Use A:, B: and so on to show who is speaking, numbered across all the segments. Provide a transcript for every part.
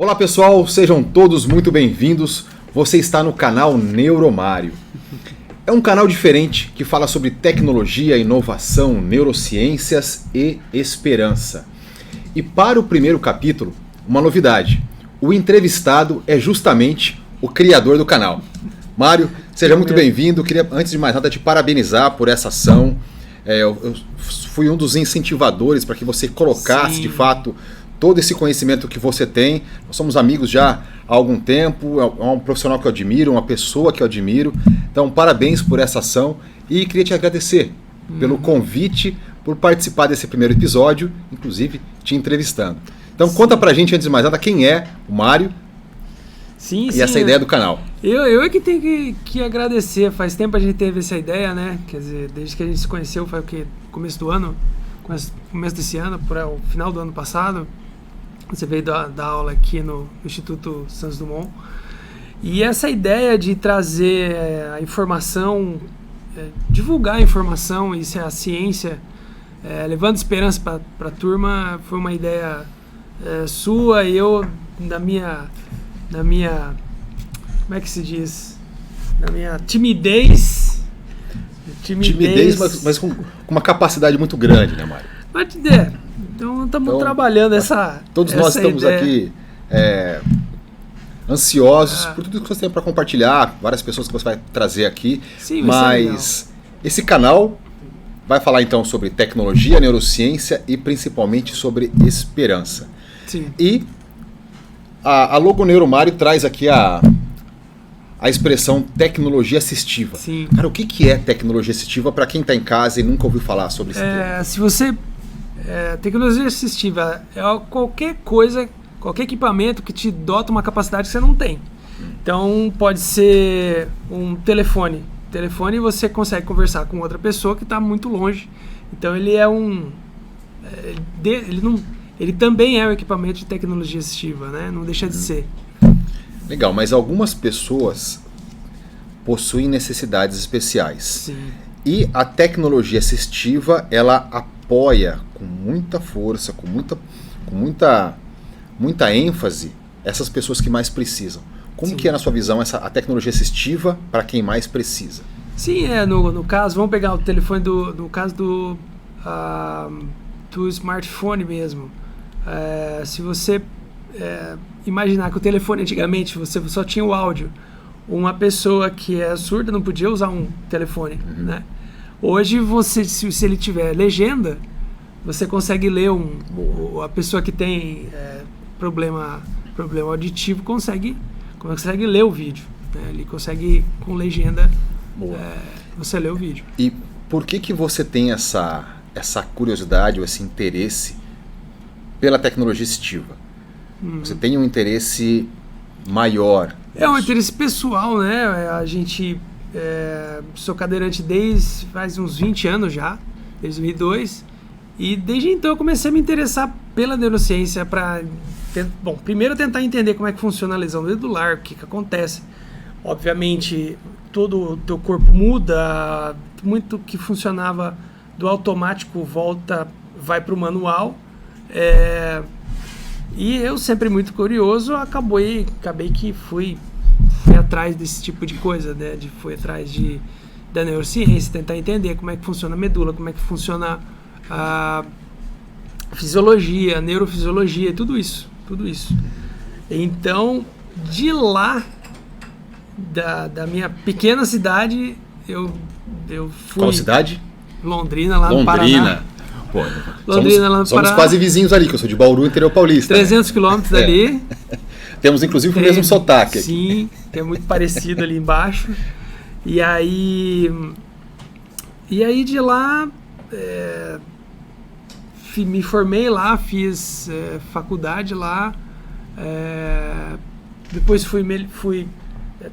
A: Olá pessoal, sejam todos muito bem-vindos. Você está no canal Neuromário. É um canal diferente que fala sobre tecnologia, inovação, neurociências e esperança. E para o primeiro capítulo, uma novidade. O entrevistado é justamente o criador do canal. Mário, seja muito bem-vindo. Queria, antes de mais nada, te parabenizar por essa ação. Eu fui um dos incentivadores para que você colocasse, de fato, todo esse conhecimento que você tem. Nós somos amigos já há algum tempo, é um profissional que eu admiro, uma pessoa que eu admiro. Então, parabéns por essa ação e queria te agradecer pelo convite, por participar desse primeiro episódio, inclusive te entrevistando. Então, conta pra gente, antes de mais nada, quem é o Mário e essa ideia do canal.
B: Eu é que tenho que agradecer. Faz tempo a gente teve essa ideia, né? Quer dizer, desde que a gente se conheceu, foi o quê? Começo do ano? Começo desse ano, o final do ano passado. Você veio dar aula aqui no Instituto Santos Dumont. E essa ideia de trazer a informação, divulgar a informação, isso é a ciência, levando esperança para a turma, foi uma ideia sua. E eu, na minha, como é que se diz? Na minha timidez,
A: mas com uma capacidade muito grande, né, Mário?
B: Então estamos trabalhando essa.
A: Todos nós estamos aqui ansiosos por tudo que você tem para compartilhar, várias pessoas que você vai trazer aqui.
B: Sim,
A: mas esse canal vai falar então sobre tecnologia, neurociência e principalmente sobre esperança.
B: Sim.
A: E a logo Neuromário traz aqui a expressão tecnologia assistiva.
B: Sim.
A: Cara, o que é tecnologia assistiva para quem está em casa e nunca ouviu falar sobre esse termo?
B: Se você... tecnologia assistiva é qualquer coisa, qualquer equipamento que te dota uma capacidade que você não tem. Então pode ser um telefone. Telefone você consegue conversar com outra pessoa que está muito longe. Então ele é ele também é um equipamento de tecnologia assistiva, né? Não deixa de ser.
A: Legal, mas algumas pessoas possuem necessidades especiais.
B: Sim.
A: E a tecnologia assistiva, ela apoia com muita força, com muita ênfase essas pessoas que mais precisam. Como que é, na sua visão, a tecnologia assistiva para quem mais precisa?
B: Sim, no caso, vamos pegar o telefone no caso do smartphone mesmo. Se você imaginar que o telefone antigamente você só tinha o áudio, uma pessoa que é surda não podia usar um telefone, né? Hoje se ele tiver legenda, você consegue ler a pessoa que tem problema auditivo consegue ler o vídeo, né? Ele consegue, com legenda, você ler o vídeo.
A: E por que você tem essa curiosidade ou esse interesse pela tecnologia assistiva? Você tem um interesse maior?
B: É um interesse pessoal, né? A gente... sou cadeirante desde faz uns 20 anos já, desde 2002. E desde então eu comecei a me interessar pela neurociência para... primeiro tentar entender como é que funciona a lesão medular, o que acontece. Obviamente, todo o teu corpo muda, muito que funcionava do automático vai para o manual. E eu, sempre muito curioso, acabei que fui atrás desse tipo de coisa, né? Fui atrás da neurociência, tentar entender como é que funciona a medula, como é que funciona a fisiologia, a neurofisiologia, tudo isso. Então, de lá, da minha pequena cidade, eu fui...
A: Qual cidade?
B: Londrina, lá no Paraná.
A: Pô,
B: Londrina,
A: somos quase vizinhos ali, que eu sou de Bauru, interior paulista.
B: 300 quilômetros dali.
A: Temos inclusive o mesmo sotaque.
B: Sim, que é muito parecido ali embaixo. E aí de lá me formei lá, fiz faculdade lá. Depois fui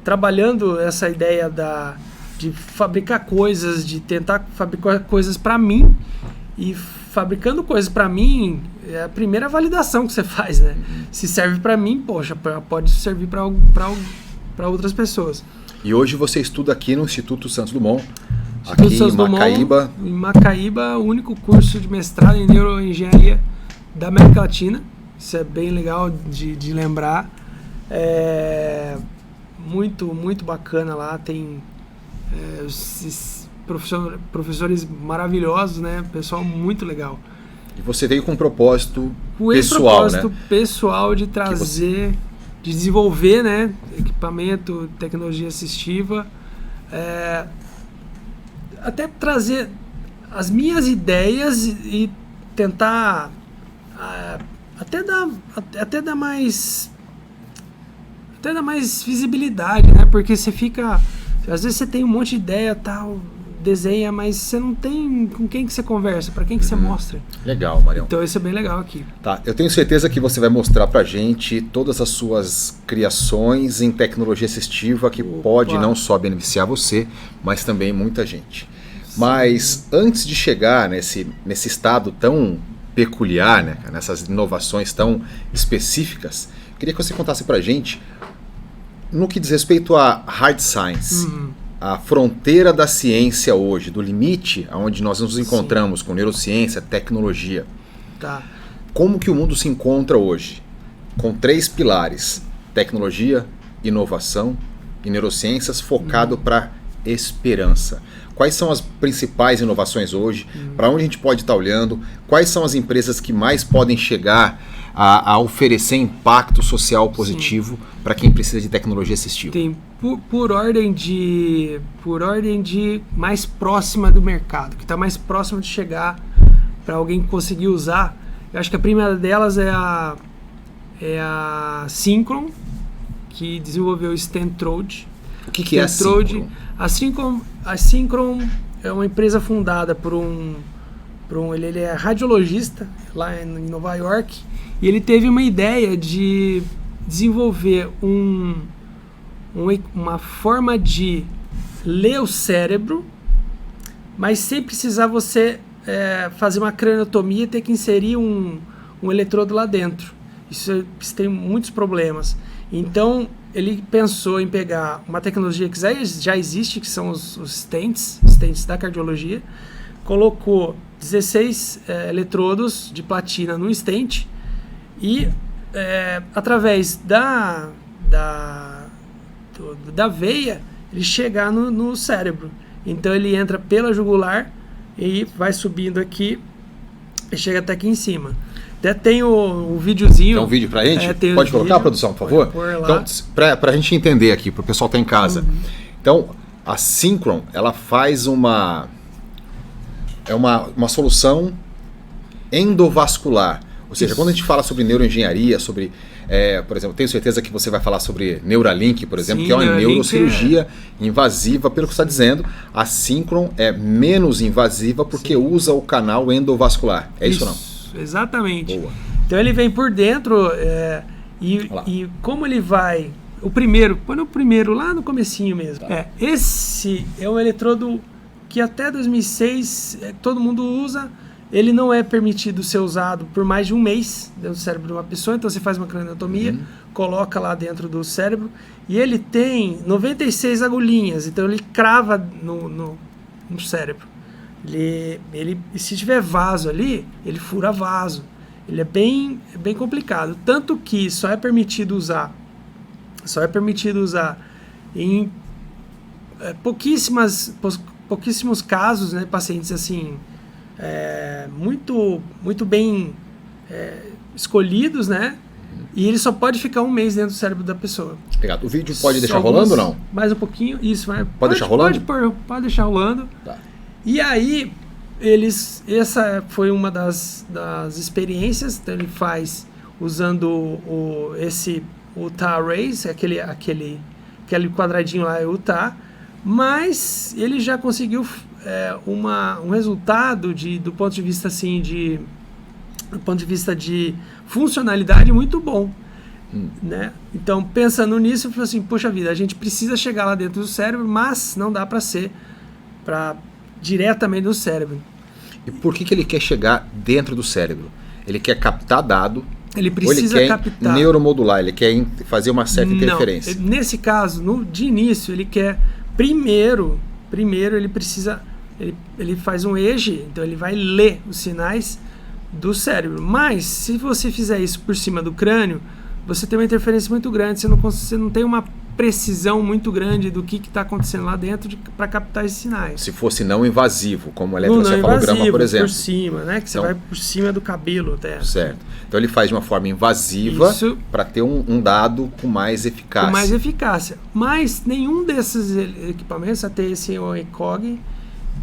B: trabalhando essa ideia de fabricar coisas, de tentar fabricar coisas para mim. E fabricando coisas para mim é a primeira validação que você faz, né? Se serve para mim, poxa, pode servir para outras pessoas.
A: E hoje você estuda aqui no Instituto Santos Dumont, aqui em Macaíba.
B: Em Macaíba, o único curso de mestrado em neuroengenharia da América Latina. Isso é bem legal de lembrar. Muito bacana lá. Tem esses professores maravilhosos, né? Pessoal muito legal.
A: E você veio com um propósito
B: Com esse
A: pessoal,
B: propósito
A: né?
B: pessoal de trazer, de desenvolver, né? Equipamento, tecnologia assistiva. Até trazer as minhas ideias e tentar até dar mais visibilidade, né? Porque você fica, às vezes você tem um monte de ideia, tal, desenha, mas você não tem com quem que você conversa, para quem que você mostra.
A: Legal, Marião.
B: Então isso é bem legal aqui.
A: Tá, eu tenho certeza que você vai mostrar pra gente todas as suas criações em tecnologia assistiva que pode não só beneficiar você, mas também muita gente. Sim. Mas antes de chegar nesse estado tão peculiar, né, nessas inovações tão específicas, queria que você contasse pra gente no que diz respeito a hard science, a fronteira da ciência hoje, do limite aonde nós nos encontramos com neurociência, tecnologia.
B: Tá.
A: Como que o mundo se encontra hoje? Com 3 pilares: tecnologia, inovação e neurociências focado para esperança. Quais são as principais inovações hoje? Para onde a gente pode estar olhando? Quais são as empresas que mais podem chegar a oferecer impacto social positivo para quem precisa de tecnologia assistiva?
B: Tem por ordem de mais próxima do mercado, que está mais próximo de chegar para alguém conseguir usar. Eu acho que a primeira delas é a Synchron, que desenvolveu o Stentrode.
A: O que é a Synchron?
B: A Synchron é uma empresa fundada por ele é radiologista lá em Nova York, e ele teve uma ideia de desenvolver uma forma de ler o cérebro, mas sem precisar você fazer uma craniotomia e ter que inserir um eletrodo lá dentro. Isso tem muitos problemas. Então ele pensou em pegar uma tecnologia que já existe, que são os stents da cardiologia, colocou 16 eletrodos de platina no stent e através da veia ele chegar no cérebro. Então ele entra pela jugular e vai subindo aqui e chega até aqui em cima. Até tem o videozinho.
A: Tem um vídeo pra gente? Pode colocar, vídeo, produção, por favor? Então, pra gente entender aqui, pro pessoal que tá em casa. Então, a Synchron, ela faz uma solução endovascular. Ou seja, quando a gente fala sobre neuroengenharia, sobre, por exemplo, tenho certeza que você vai falar sobre Neuralink, por exemplo, que é uma neurocirurgia invasiva, pelo que você está dizendo. A Synchron é menos invasiva porque usa o canal endovascular. É isso ou não?
B: Exatamente.
A: Boa.
B: Então ele vem por dentro e como ele vai... põe o primeiro lá no comecinho mesmo. Tá. Esse é um eletrodo que até 2006 todo mundo usa. Ele não é permitido ser usado por mais de um mês dentro do cérebro de uma pessoa. Então você faz uma craniotomia, coloca lá dentro do cérebro e ele tem 96 agulhinhas. Então ele crava no cérebro. Ele, se tiver vaso ali, ele fura vaso. Ele é bem complicado. Tanto que só é permitido usar em pouquíssimos casos, né, pacientes assim muito bem escolhidos, né? E ele só pode ficar um mês dentro do cérebro da pessoa.
A: Obrigado. O vídeo pode deixar rolando ou não?
B: Mais um pouquinho. Isso, vai.
A: Pode deixar rolando?
B: Pode deixar rolando.
A: Tá.
B: E aí, essa foi uma das experiências. Então ele faz usando o UTA Arrays, aquele quadradinho lá é o UTA, mas ele já conseguiu um resultado do ponto de vista assim do ponto de vista de funcionalidade muito bom, né? Então pensando nisso, eu falei assim, poxa vida, a gente precisa chegar lá dentro do cérebro, mas não dá para ser diretamente no cérebro.
A: E por que ele quer chegar dentro do cérebro? Ele quer captar dado?
B: Ele precisa
A: captar neuromodular, ele quer fazer uma certa interferência.
B: Nesse caso, de início, ele quer primeiro ele precisa, ele faz um EEG, então ele vai ler os sinais do cérebro. Mas, se você fizer isso por cima do crânio, você tem uma interferência muito grande, você não tem uma precisão muito grande do que está acontecendo lá dentro para captar esses sinais.
A: Se fosse não invasivo, como o eletroencefalograma, por exemplo.
B: Por cima, né? Que você vai por cima do cabelo até.
A: Certo. Então ele faz de uma forma invasiva para ter um dado com mais eficácia.
B: Com mais eficácia. Mas nenhum desses equipamentos, até esse é um ECOG,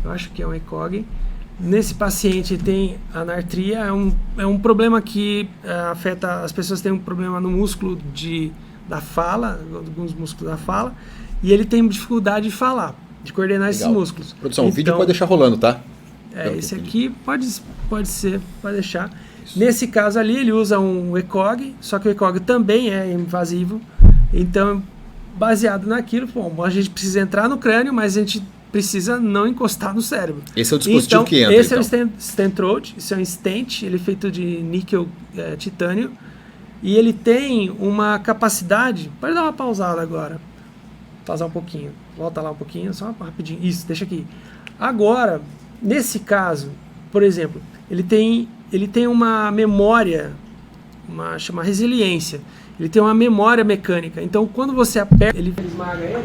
B: eu acho que é um ECOG, nesse paciente tem anartria, é um problema que afeta, as pessoas têm um problema no músculo da fala, alguns músculos da fala, e ele tem dificuldade de falar, de coordenar esses músculos.
A: Produção, o vídeo pode deixar rolando, tá?
B: Esse aqui pode deixar. Isso. Nesse caso ali, ele usa um ECOG, só que o ECOG também é invasivo, então, baseado naquilo, bom, a gente precisa entrar no crânio, mas a gente precisa não encostar no cérebro.
A: Esse é o dispositivo que entra,
B: esse é o Stentrode, esse é um stent, ele é feito de níquel titânio, e ele tem uma capacidade... Pode dar uma pausada agora. Pausar um pouquinho. Volta lá um pouquinho, só rapidinho. Isso, deixa aqui. Agora, nesse caso, por exemplo, ele tem uma memória, chama resiliência. Ele tem uma memória mecânica. Então, quando você aperta, ele esmaga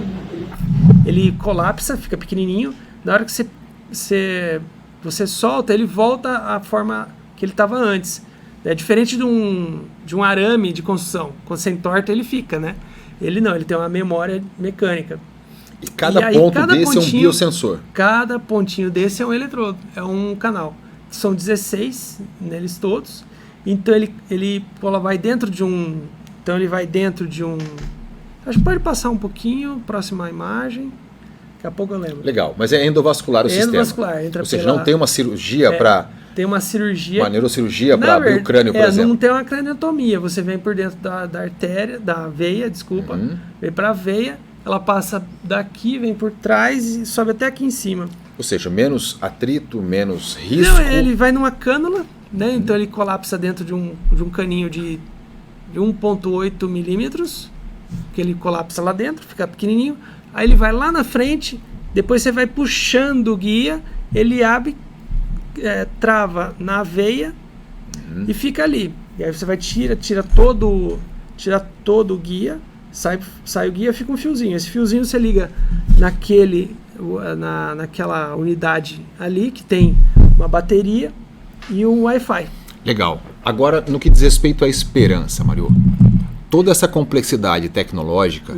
B: ele colapsa, fica pequenininho. Na hora que você solta, ele volta à forma que ele estava antes. É diferente de um arame de construção. Quando você entorta, ele fica, né? Ele não, ele tem uma memória mecânica.
A: E cada ponto desse é um biosensor. Cada
B: pontinho desse é um eletrodo, é um canal. São 16 neles todos. Então ele vai dentro de um... Então ele vai dentro de um... Acho que pode passar um pouquinho, próxima imagem. Daqui a pouco eu lembro.
A: Legal, mas é endovascular o sistema.
B: Endovascular.
A: Ou seja, não tem uma cirurgia para...
B: Tem uma cirurgia...
A: Uma neurocirurgia para abrir o crânio, por exemplo.
B: Não tem uma craniotomia. Você vem por dentro da artéria, da veia, desculpa. Vem para a veia, ela passa daqui, vem por trás e sobe até aqui em cima.
A: Ou seja, menos atrito, menos risco.
B: Não, ele vai numa cânula, né? Então ele colapsa dentro de um caninho de 1,8 milímetros, que ele colapsa lá dentro, fica pequenininho. Aí ele vai lá na frente, depois você vai puxando o guia, ele abre, trava na veia e fica ali. E aí você vai tira todo o guia, sai o guia, fica um fiozinho. Esse fiozinho você liga naquela unidade ali que tem uma bateria e um Wi-Fi.
A: Legal. Agora, no que diz respeito à esperança, Mário, toda essa complexidade tecnológica,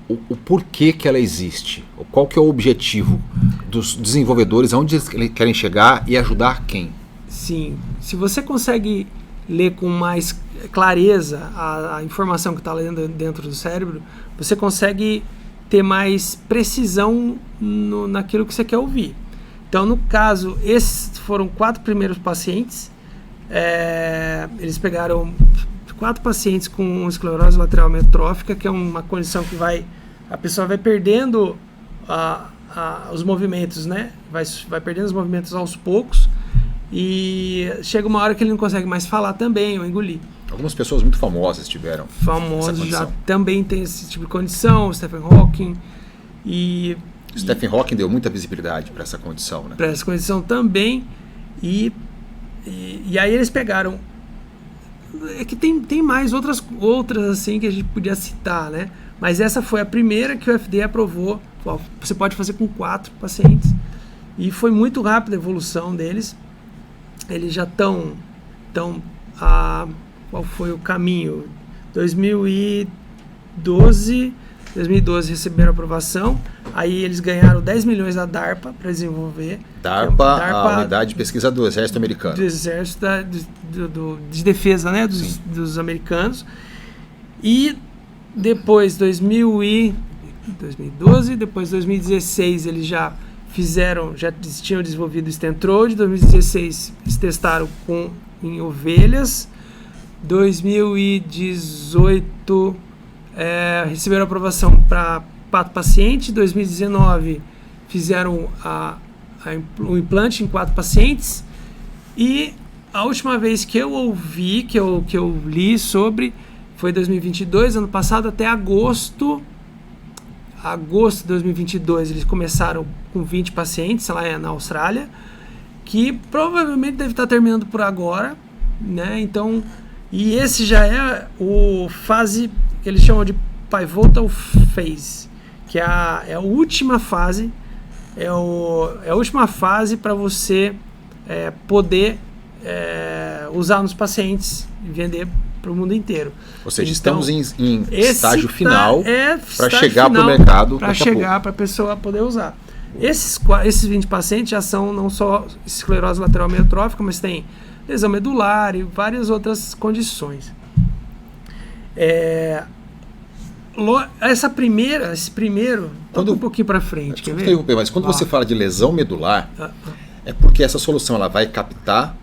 A: o porquê que ela existe? Qual que é o objetivo dos desenvolvedores? Aonde eles querem chegar e ajudar quem?
B: Sim. Se você consegue ler com mais clareza a informação que está dentro do cérebro, você consegue ter mais precisão naquilo que você quer ouvir. Então, no caso, esses foram 4 primeiros pacientes. Eles pegaram 4 pacientes com esclerose lateral amiotrófica, que é uma condição que a pessoa vai perdendo os movimentos, né? Vai perdendo os movimentos aos poucos e chega uma hora que ele não consegue mais falar também ou engolir.
A: Algumas pessoas muito famosas tiveram.
B: Famosos já também tem esse tipo de condição, Stephen Hawking.
A: Stephen Hawking deu muita visibilidade para essa condição, né?
B: Para essa condição também. E aí eles pegaram... É que tem mais outras assim que a gente podia citar, né? Mas essa foi a primeira que o FDA aprovou. Você pode fazer com 4 pacientes. E foi muito rápida a evolução deles. Eles já estão... Qual foi o caminho? 2012 receberam aprovação. Aí eles ganharam 10 milhões da DARPA para desenvolver.
A: DARPA, a unidade de pesquisa do Exército Americano.
B: Do Exército de Defesa, né? Dos americanos. E depois, 2012, depois 2016, eles já tinham desenvolvido o Stentrode. Em 2016, eles testaram em ovelhas. 2018, receberam aprovação para 4 pacientes. 2019, fizeram o implante em 4 pacientes. E a última vez que eu ouvi, que eu li sobre, foi 2022, ano passado, até agosto de 2022, eles começaram com 20 pacientes lá na Austrália. que provavelmente deve estar terminando por agora, né? Então, e esse já é o fase que eles chamam de pivotal phase, que é a última fase, é a última fase para você poder usar nos pacientes e vender para o mundo inteiro.
A: Ou seja,
B: então,
A: estamos em estágio final para chegar para o
B: final,
A: mercado.
B: Para chegar para a pessoa poder usar. Esses 20 pacientes já são não só esclerose lateral amiotrófica, mas tem lesão medular e várias outras condições. Esse primeiro, toca um pouquinho para frente. Quer ver?
A: Mas quando você fala de lesão medular, é porque essa solução ela vai captar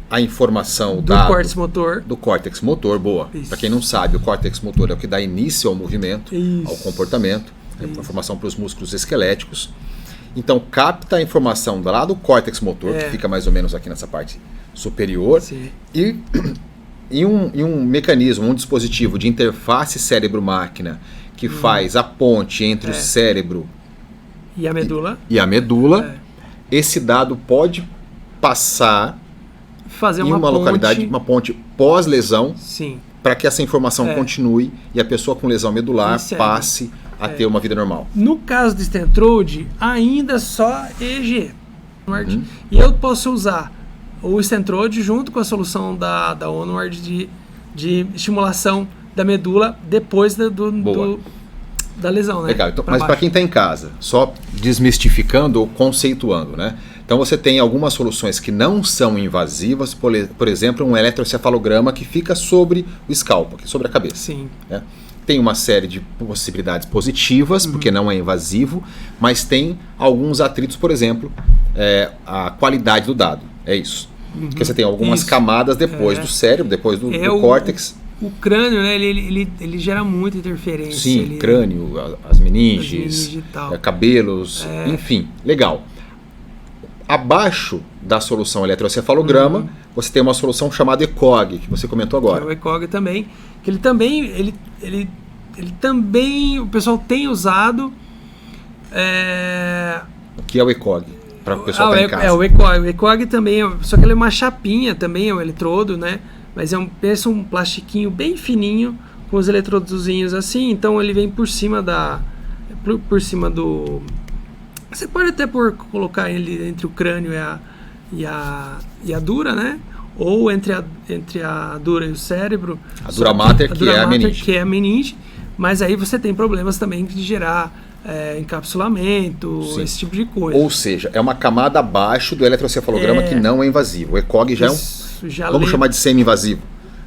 A: a informação
B: do
A: córtex motor, boa. Para quem não sabe, o córtex motor é o que dá início ao movimento, ao comportamento, informação para os músculos esqueléticos. Então capta a informação lá do córtex motor, que fica mais ou menos aqui nessa parte superior, e em um mecanismo, um dispositivo de interface cérebro-máquina que faz a ponte entre o cérebro
B: e a
A: medula, esse dado pode passar
B: fazer
A: em uma localidade, uma ponte pós-lesão, para que essa informação continue e a pessoa com lesão medular passe a ter uma vida normal.
B: No caso do Stentrode, ainda só EEG. E eu posso usar o Stentrode junto com a solução da Onward de estimulação da medula depois da lesão, né?
A: Legal. Então, mas para quem está em casa, só desmistificando ou conceituando, né? Então você tem algumas soluções que não são invasivas, por exemplo, um eletrocefalograma que fica sobre o scalpo, aqui sobre a cabeça.
B: Sim.
A: Né? Tem uma série de possibilidades positivas, porque não é invasivo, mas tem alguns atritos, por exemplo, a qualidade do dado. É isso. Porque você tem algumas camadas depois do cérebro, depois do córtex.
B: O crânio, né, ele gera muita interferência.
A: Sim, crânio, as meninges, cabelos, enfim, legal. Abaixo da solução eletrocefalograma, você tem uma solução chamada ECOG, que você comentou agora.
B: Que é o ECOG também, que ele também, o pessoal tem usado.
A: O que é o ECOG? Para o pessoal estar em casa.
B: O ECOG. O ECOG também, só que ele é uma chapinha também, é um eletrodo, né? Mas pensa um plastiquinho bem fininho, com os eletrodozinhos assim, então ele vem por cima do... Você pode até colocar ele entre o crânio e a dura, né? Ou entre a dura e o cérebro.
A: A dura mater, que é a
B: meninge. Mas aí você tem problemas também de gerar encapsulamento, esse tipo de coisa.
A: Ou seja, é uma camada abaixo do eletrocefalograma que não é invasivo. O ECOG já vamos chamar de semi-invasivo.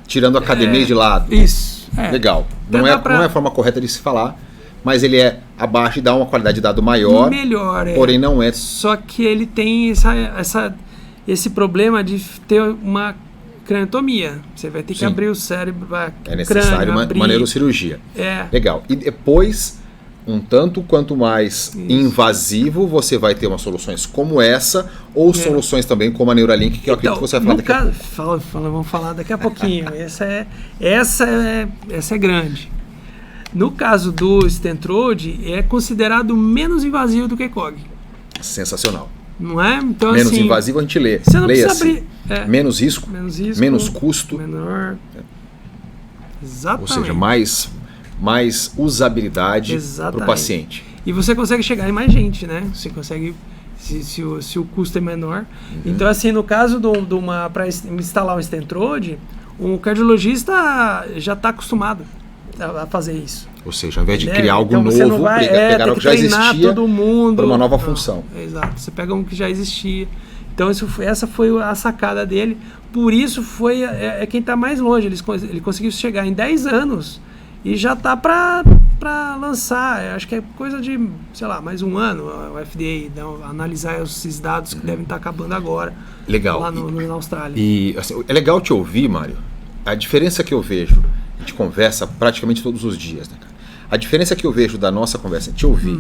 A: Tirando a academia de lado.
B: Isso.
A: Legal. Não é a forma correta de se falar, mas ele é abaixo e dá uma qualidade de dado maior.
B: Melhor,
A: porém não é.
B: Só que ele tem esse problema de ter uma craniotomia. Você vai ter que abrir o cérebro.
A: É necessário uma neurocirurgia. Legal. E depois, um tanto quanto mais invasivo, você vai ter umas soluções como essa, ou soluções também como a Neuralink, que eu acredito que você vai falar daqui a pouco.
B: Vamos falar daqui a pouquinho. Essa é grande. No caso do Stentrode, é considerado menos invasivo do que ECOG.
A: Sensacional.
B: Não é? Então,
A: menos invasivo a gente lê.
B: Você não precisa abrir.
A: Menos risco, menos custo.
B: Menor. Exatamente.
A: Ou seja, mais usabilidade para o paciente.
B: E você consegue chegar em mais gente, né? Você consegue, se o custo é menor. Então, assim, no caso para instalar um Stentrode, um cardiologista já está acostumado a fazer isso.
A: Ou seja, ao invés de criar algo novo, pegar algo que já existia para uma nova função.
B: Exato. Você pega um que já existia. Então essa foi a sacada dele. Por isso foi quem está mais longe. Ele conseguiu chegar em 10 anos e já está para lançar. Acho que é coisa de, sei lá, mais um ano o FDA analisar esses dados que devem estar acabando agora.
A: Legal.
B: Lá na Austrália.
A: E assim, é legal te ouvir, Mário. A diferença que eu vejo, a gente conversa praticamente todos os dias, né, cara? A diferença que eu vejo da nossa conversa, te ouvir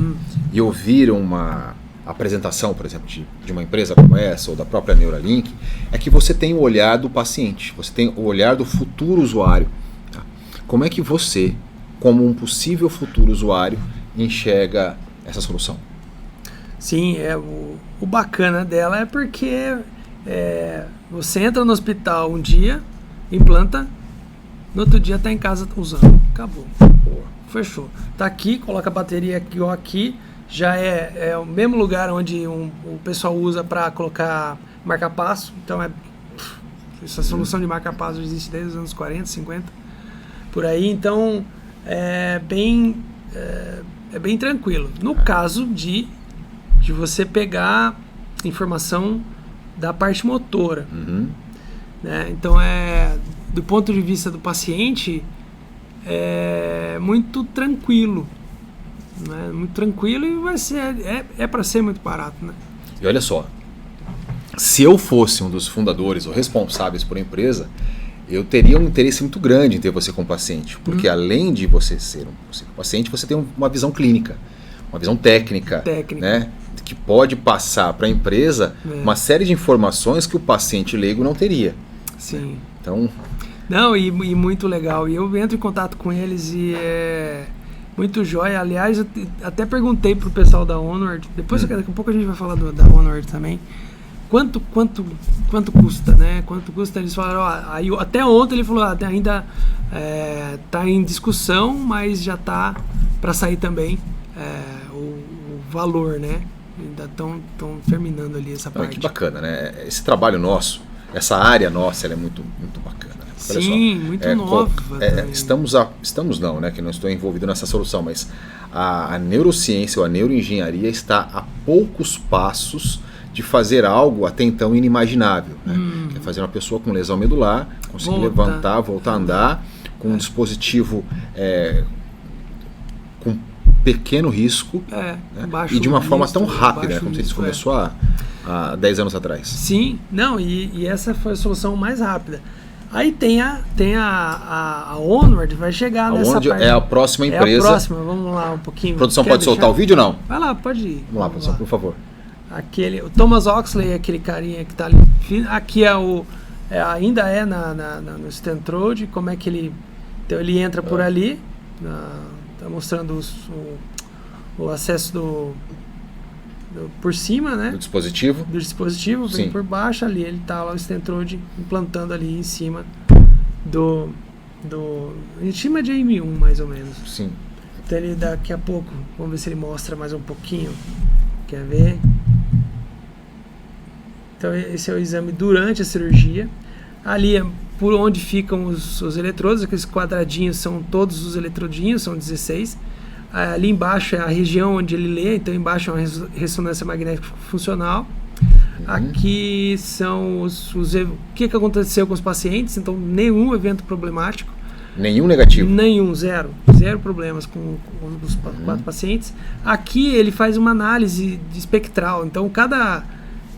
A: e ouvir uma apresentação, por exemplo, de uma empresa como essa ou da própria Neuralink, é que você tem o olhar do paciente, você tem o olhar do futuro usuário. Tá? Como é que você, como um possível futuro usuário, enxerga essa solução?
B: Sim, o bacana dela é porque você entra no hospital um dia, implanta, no outro dia tá em casa usando. Acabou. Fechou. Tá aqui, coloca a bateria aqui, já é o mesmo lugar onde o pessoal usa para colocar marca-passo. Então essa solução de marca-passo existe desde os anos 40, 50, por aí. Então é bem tranquilo. No caso de você pegar informação da parte motora, né? Então do ponto de vista do paciente, é muito tranquilo, né? Muito tranquilo, e vai ser para ser muito barato, né?
A: E olha só, se eu fosse um dos fundadores ou responsáveis por a empresa, eu teria um interesse muito grande em ter você como paciente, porque além de você ser um paciente, você tem uma visão clínica, uma visão técnica. Né? Que pode passar para a empresa uma série de informações que o paciente leigo não teria.
B: Sim.
A: Né? Então...
B: Não, e muito legal. E eu entro em contato com eles e é muito jóia. Aliás, eu até perguntei pro pessoal da Onward, depois daqui a pouco a gente vai falar da Onward também, quanto custa, né? Quanto custa? Eles falaram, aí até ontem ele falou, ainda tá em discussão, mas já tá para sair também o valor, né? Ainda estão terminando ali essa parte.
A: Que bacana, né? Esse trabalho nosso, essa área nossa, ela é muito, muito bacana. Né?
B: Sim, muito nova.
A: Estamos não, né? Que não estou envolvido nessa solução, mas a neurociência ou a neuroengenharia está a poucos passos de fazer algo até então inimaginável. Né? Que é fazer uma pessoa com lesão medular conseguir levantar, voltar a andar, com um dispositivo com pequeno risco, né? E de uma forma tão rápida, como se começou há 10 anos atrás.
B: Sim, não, e essa foi a solução mais rápida. Aí tem a Onward, vai chegar nessa parte.
A: É a próxima empresa.
B: É a próxima, vamos lá um pouquinho.
A: A produção pode soltar o vídeo ou não?
B: Vai lá, pode ir.
A: Vamos lá, produção, por favor.
B: O Thomas Oxley, aquele carinha que está ali. Aqui ainda no Stentrode, como é que ele... Então ele entra por ali, está mostrando o acesso por cima, né?
A: Do dispositivo.
B: Vem por baixo ali, ele está lá, o Stentrode implantando ali em cima em cima de AM1, mais ou menos.
A: Sim.
B: Então ele daqui a pouco, vamos ver se ele mostra mais um pouquinho. Quer ver? Então esse é o exame durante a cirurgia. Ali é por onde ficam os eletrodos, aqueles quadradinhos são todos os eletrodinhos, são 16. Ali embaixo é a região onde ele lê, então embaixo é uma ressonância magnética funcional. Aqui são o que aconteceu com os pacientes, então nenhum evento problemático.
A: Nenhum negativo?
B: Nenhum, zero problemas com os 4 pacientes. Aqui ele faz uma análise de espectral, então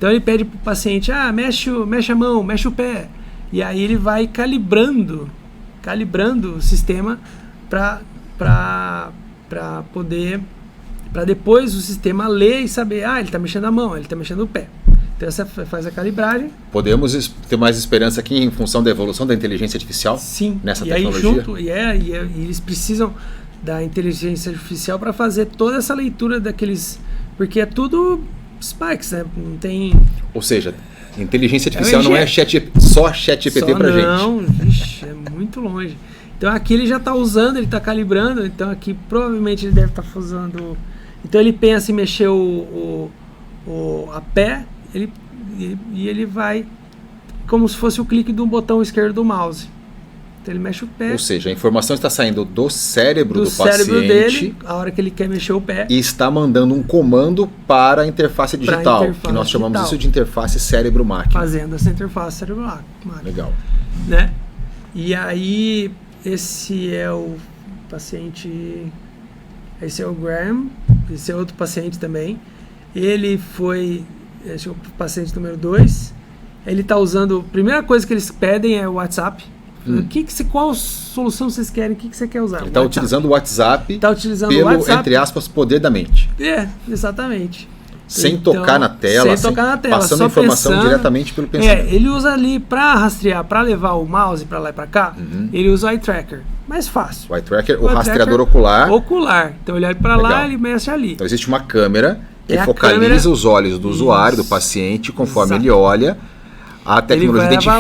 B: ele pede para o paciente, mexe a mão, mexe o pé, e aí ele vai calibrando o sistema para depois o sistema ler e saber, ele está mexendo a mão, ele está mexendo o pé. Então essa faz a calibragem.
A: Podemos ter mais esperança aqui em função da evolução da inteligência artificial?
B: Sim.
A: Nessa
B: e
A: tecnologia?
B: Aí junto, e eles precisam da inteligência artificial para fazer toda essa leitura daqueles, porque é tudo spikes, né? Não tem...
A: Ou seja, inteligência artificial não é só chat GPT para gente.
B: Não, vixe, é muito longe. Então aqui ele já está usando, ele está calibrando, então aqui provavelmente ele deve estar usando... Então ele pensa em mexer a pé, ele vai como se fosse o clique do botão esquerdo do mouse. Então ele mexe o pé.
A: Ou seja, a informação está saindo do cérebro do
B: cérebro
A: paciente
B: dele, a hora que ele quer mexer o pé.
A: E está mandando um comando para a interface digital, que nós chamamos isso de interface cérebro-máquina.
B: Fazendo essa interface cérebro-máquina.
A: Legal.
B: Né? E aí, esse é o paciente... Esse é o Graham, esse é outro paciente também. Ele foi... Esse é o paciente número 2. Ele está usando... A primeira coisa que eles pedem é o WhatsApp. Qual solução vocês querem? O que você quer usar?
A: Ele está utilizando o WhatsApp
B: pelo,
A: entre aspas, poder da mente.
B: Exatamente.
A: Sem tocar na tela, passando a informação diretamente pelo pensamento.
B: Ele usa ali para rastrear, para levar o mouse para lá e para cá, ele usa o eye tracker. Mais fácil.
A: O eye tracker, o rastreador ocular.
B: Então ele olha para lá, ele mexe ali.
A: Então existe uma câmera Que focaliza os olhos do usuário, do paciente, conforme ele olha, a tecnologia identifica.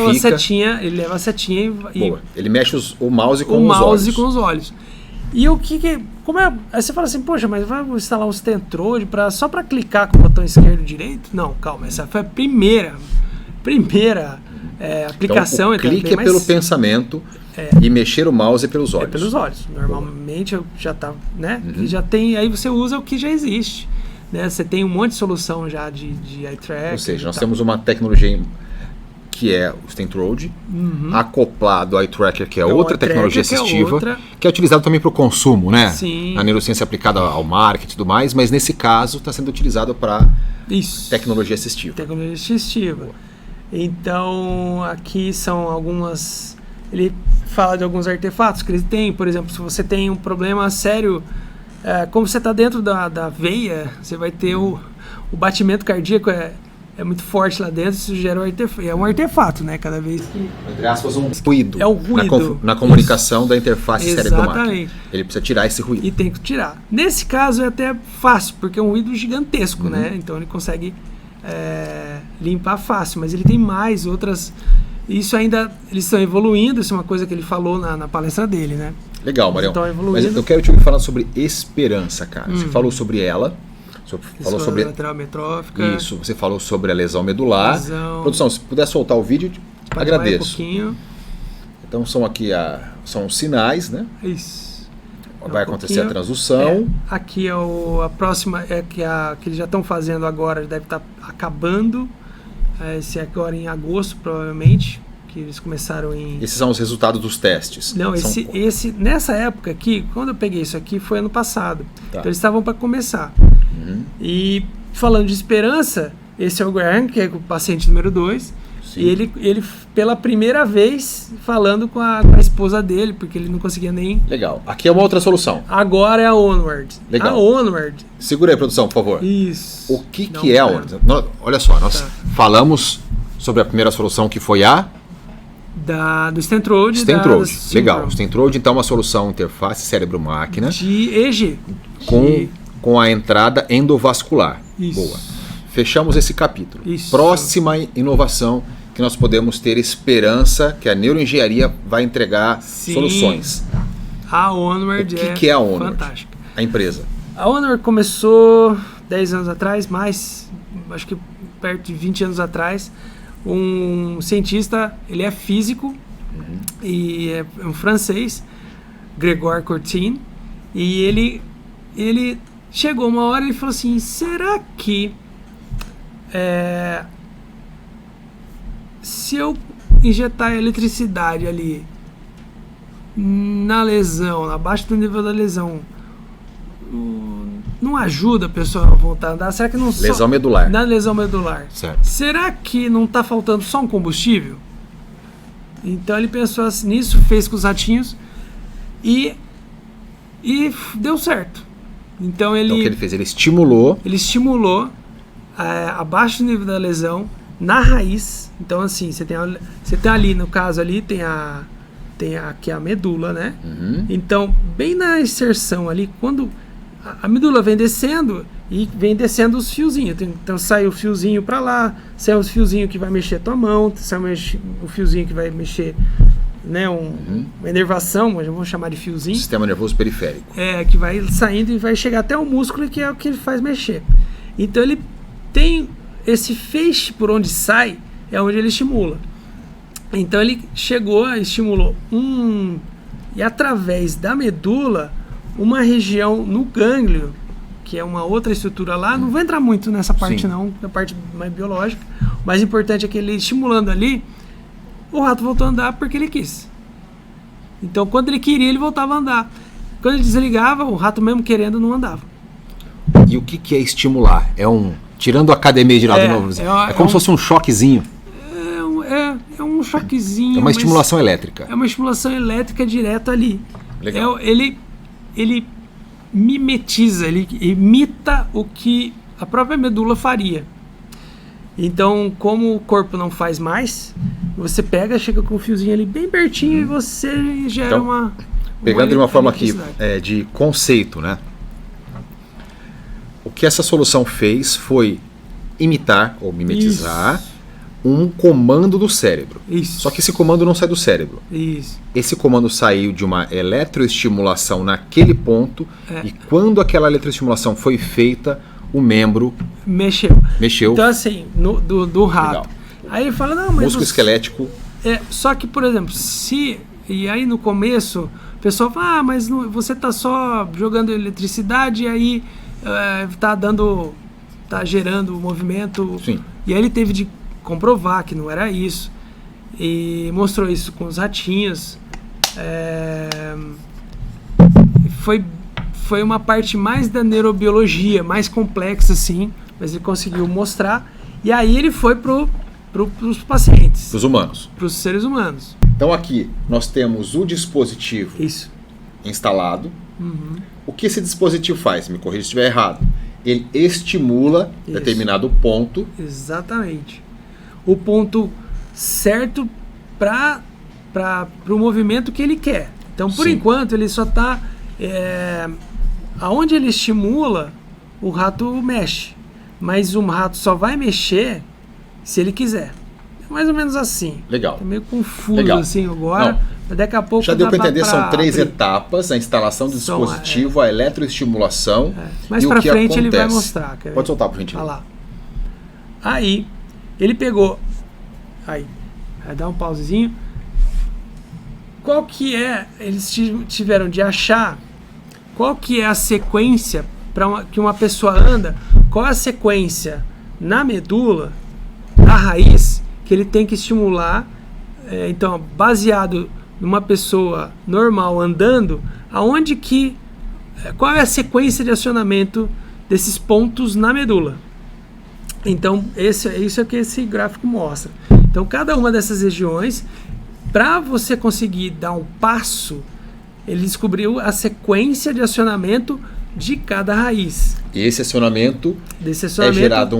B: Ele leva a setinha e
A: ele mexe o mouse com
B: os olhos. E o que como é? Aí você fala assim, poxa, mas vai instalar um Stentrode só para clicar com o botão esquerdo e direito? Não, calma, essa foi a primeira aplicação.
A: Então, o clique é pelo pensamento e mexer o mouse é pelos olhos.
B: É pelos olhos. Normalmente já tá, né? E já tem, aí você usa o que já existe. Né? Você tem um monte de solução já de eye tracker.
A: Ou seja, nós temos uma tecnologia que é o Stentrode, acoplado ao eye tracker, que é outra tecnologia assistiva, que é utilizado também para o consumo, né?
B: Sim.
A: Na neurociência aplicada ao marketing e tudo mais, mas nesse caso está sendo utilizado para tecnologia assistiva.
B: Tecnologia assistiva. Então, aqui são algumas... Ele fala de alguns artefatos que ele tem. Por exemplo, se você tem um problema sério, como você está dentro da veia, você vai ter o batimento cardíaco é muito forte lá dentro, isso gera um artefato, né? Cada vez que...
A: Entre aspas, um ruído.
B: É um ruído.
A: Na comunicação da interface cérebro-máquina.
B: Exatamente.
A: Ele precisa tirar esse ruído.
B: E tem que tirar. Nesse caso é até fácil, porque é um ruído gigantesco, né? Então ele consegue limpar fácil, mas ele tem mais outras... Isso ainda, eles estão evoluindo, isso é uma coisa que ele falou na palestra dele, né?
A: Legal, Marião.
B: Mas
A: eu quero te ouvir falando sobre esperança, cara. Você falou sobre ela, falou sobre
B: lateral ametrófica.
A: Isso, você falou sobre a lesão medular. Produção, se puder soltar o vídeo, agradeço.
B: Um pouquinho.
A: Então são os sinais, né?
B: Isso.
A: Vai acontecer a transdução.
B: Aqui é a próxima, que eles já estão fazendo agora, deve estar acabando. Esse é agora em agosto, provavelmente, que eles começaram em...
A: Esses são os resultados dos testes?
B: Não, nessa época aqui, quando eu peguei isso aqui, foi ano passado. Tá. Então eles estavam para começar. E falando de esperança, esse é o Graham, que é o paciente número 2. E ele, pela primeira vez, falando com a esposa dele, porque ele não conseguia nem...
A: Legal. Aqui é uma outra solução.
B: Agora é a Onward.
A: Legal.
B: A Onward.
A: Segura aí, produção, por favor.
B: Isso.
A: O que é a Onward? Olha só, nós falamos sobre a primeira solução, que foi
B: do Stentrode.
A: Legal. O Stentrode, então, é uma solução interface cérebro-máquina.
B: De EG.
A: Com a entrada endovascular.
B: Isso.
A: Boa. Fechamos esse capítulo.
B: Isso.
A: Próxima inovação que nós podemos ter esperança que a neuroengenharia vai entregar soluções.
B: A Onward
A: que é a Onward?
B: Fantástica.
A: A empresa.
B: A Onward começou 10 anos atrás, acho que perto de 20 anos atrás. Um cientista, ele é físico e é um francês, Grégoire Courtine, e ele chegou uma hora e falou assim, será que se eu injetar eletricidade ali na lesão, abaixo do nível da lesão, não ajuda a pessoa a voltar a andar? Será que não
A: lesão medular.
B: Na lesão medular.
A: Certo.
B: Será que não está faltando só um combustível? Então ele pensou assim, nisso, fez com os ratinhos e deu certo. Então o que
A: ele fez? Ele estimulou
B: abaixo do nível da lesão, na raiz. Então assim, você tem ali, no caso ali, tem aqui a medula, né? Então, bem na inserção ali, quando a medula vem descendo e vem descendo os fiozinhos. Então sai o fiozinho para lá, sai o fiozinho que vai mexer a tua mão, sai o fiozinho que vai mexer, né, uma inervação, mas eu vou chamar de fiozinho.
A: Sistema nervoso periférico.
B: Que vai saindo e vai chegar até o músculo, que é o que ele faz mexer. Então ele tem esse feixe por onde sai, é onde ele estimula. Então ele estimulou e através da medula, uma região no gânglio, que é uma outra estrutura lá, não vou entrar muito nessa parte não, na parte mais biológica. O mais importante é que ele estimulando ali, o rato voltou a andar porque ele quis. Então quando ele queria, ele voltava a andar. Quando ele desligava, o rato mesmo querendo não andava.
A: E o que é estimular? Tirando a academia de lado novo, é como se fosse um choquezinho.
B: É um choquezinho.
A: É uma estimulação elétrica.
B: É uma estimulação elétrica direto ali.
A: Legal.
B: Ele mimetiza, ele imita o que a própria medula faria. Então, como o corpo não faz mais, você chega com o fiozinho ali bem pertinho e você gera uma...
A: Pegando de uma forma aqui de conceito, né? que essa solução fez foi imitar ou mimetizar
B: Isso.
A: um comando do cérebro.
B: Isso.
A: Só que esse comando não sai do cérebro.
B: Isso.
A: Esse comando saiu de uma eletroestimulação naquele ponto
B: É.
A: e quando aquela eletroestimulação foi feita, o membro
B: Mexeu.
A: mexeu.
B: Então, assim, do rato.
A: Legal.
B: Aí ele fala, não, mas...
A: Músculo esquelético.
B: Só que, por exemplo, se... E aí no começo, o pessoal fala, mas você tá só jogando eletricidade e aí tá gerando movimento.
A: Sim.
B: E aí ele teve de comprovar que não era isso. E mostrou isso com os ratinhos. Foi uma parte mais da neurobiologia, mais complexa, assim, mas ele conseguiu mostrar. E aí ele foi pros pacientes,
A: Para os humanos.
B: pros seres humanos.
A: Então aqui nós temos o dispositivo
B: Isso.
A: instalado. O que esse dispositivo faz? Me corrija se estiver errado. Ele estimula
B: Isso.
A: determinado ponto.
B: Exatamente. O ponto certo para o movimento que ele quer. Então, por
A: Sim.
B: enquanto, ele só está... aonde ele estimula, o rato mexe. Mas o rato só vai mexer se ele quiser. É mais ou menos assim.
A: Legal.
B: Tá meio confuso
A: Legal.
B: assim agora.
A: Não.
B: Mas daqui a pouco
A: Já deu
B: dá
A: para entender, são 3
B: abrir.
A: etapas: a instalação do
B: São,
A: dispositivo, a eletroestimulação
B: Mais
A: e o
B: pra
A: que
B: frente ele vai
A: acontece.
B: mostrar. Quer ver?
A: Pode soltar, por gentileza.
B: Olha lá. Aí, ele pegou... Aí, vai dar um pausezinho. Qual que é... Eles tiveram de achar qual que é a sequência que uma pessoa anda, qual é a sequência na medula, na raiz, que ele tem que estimular. Então, baseado numa pessoa normal andando, aonde que... Qual é a sequência de acionamento desses pontos na medula? Então, isso é o que esse gráfico mostra. Então, cada uma dessas regiões, para você conseguir dar um passo, ele descobriu a sequência de acionamento de cada raiz.
A: E esse acionamento
B: Desse
A: é
B: acionamento,
A: gerado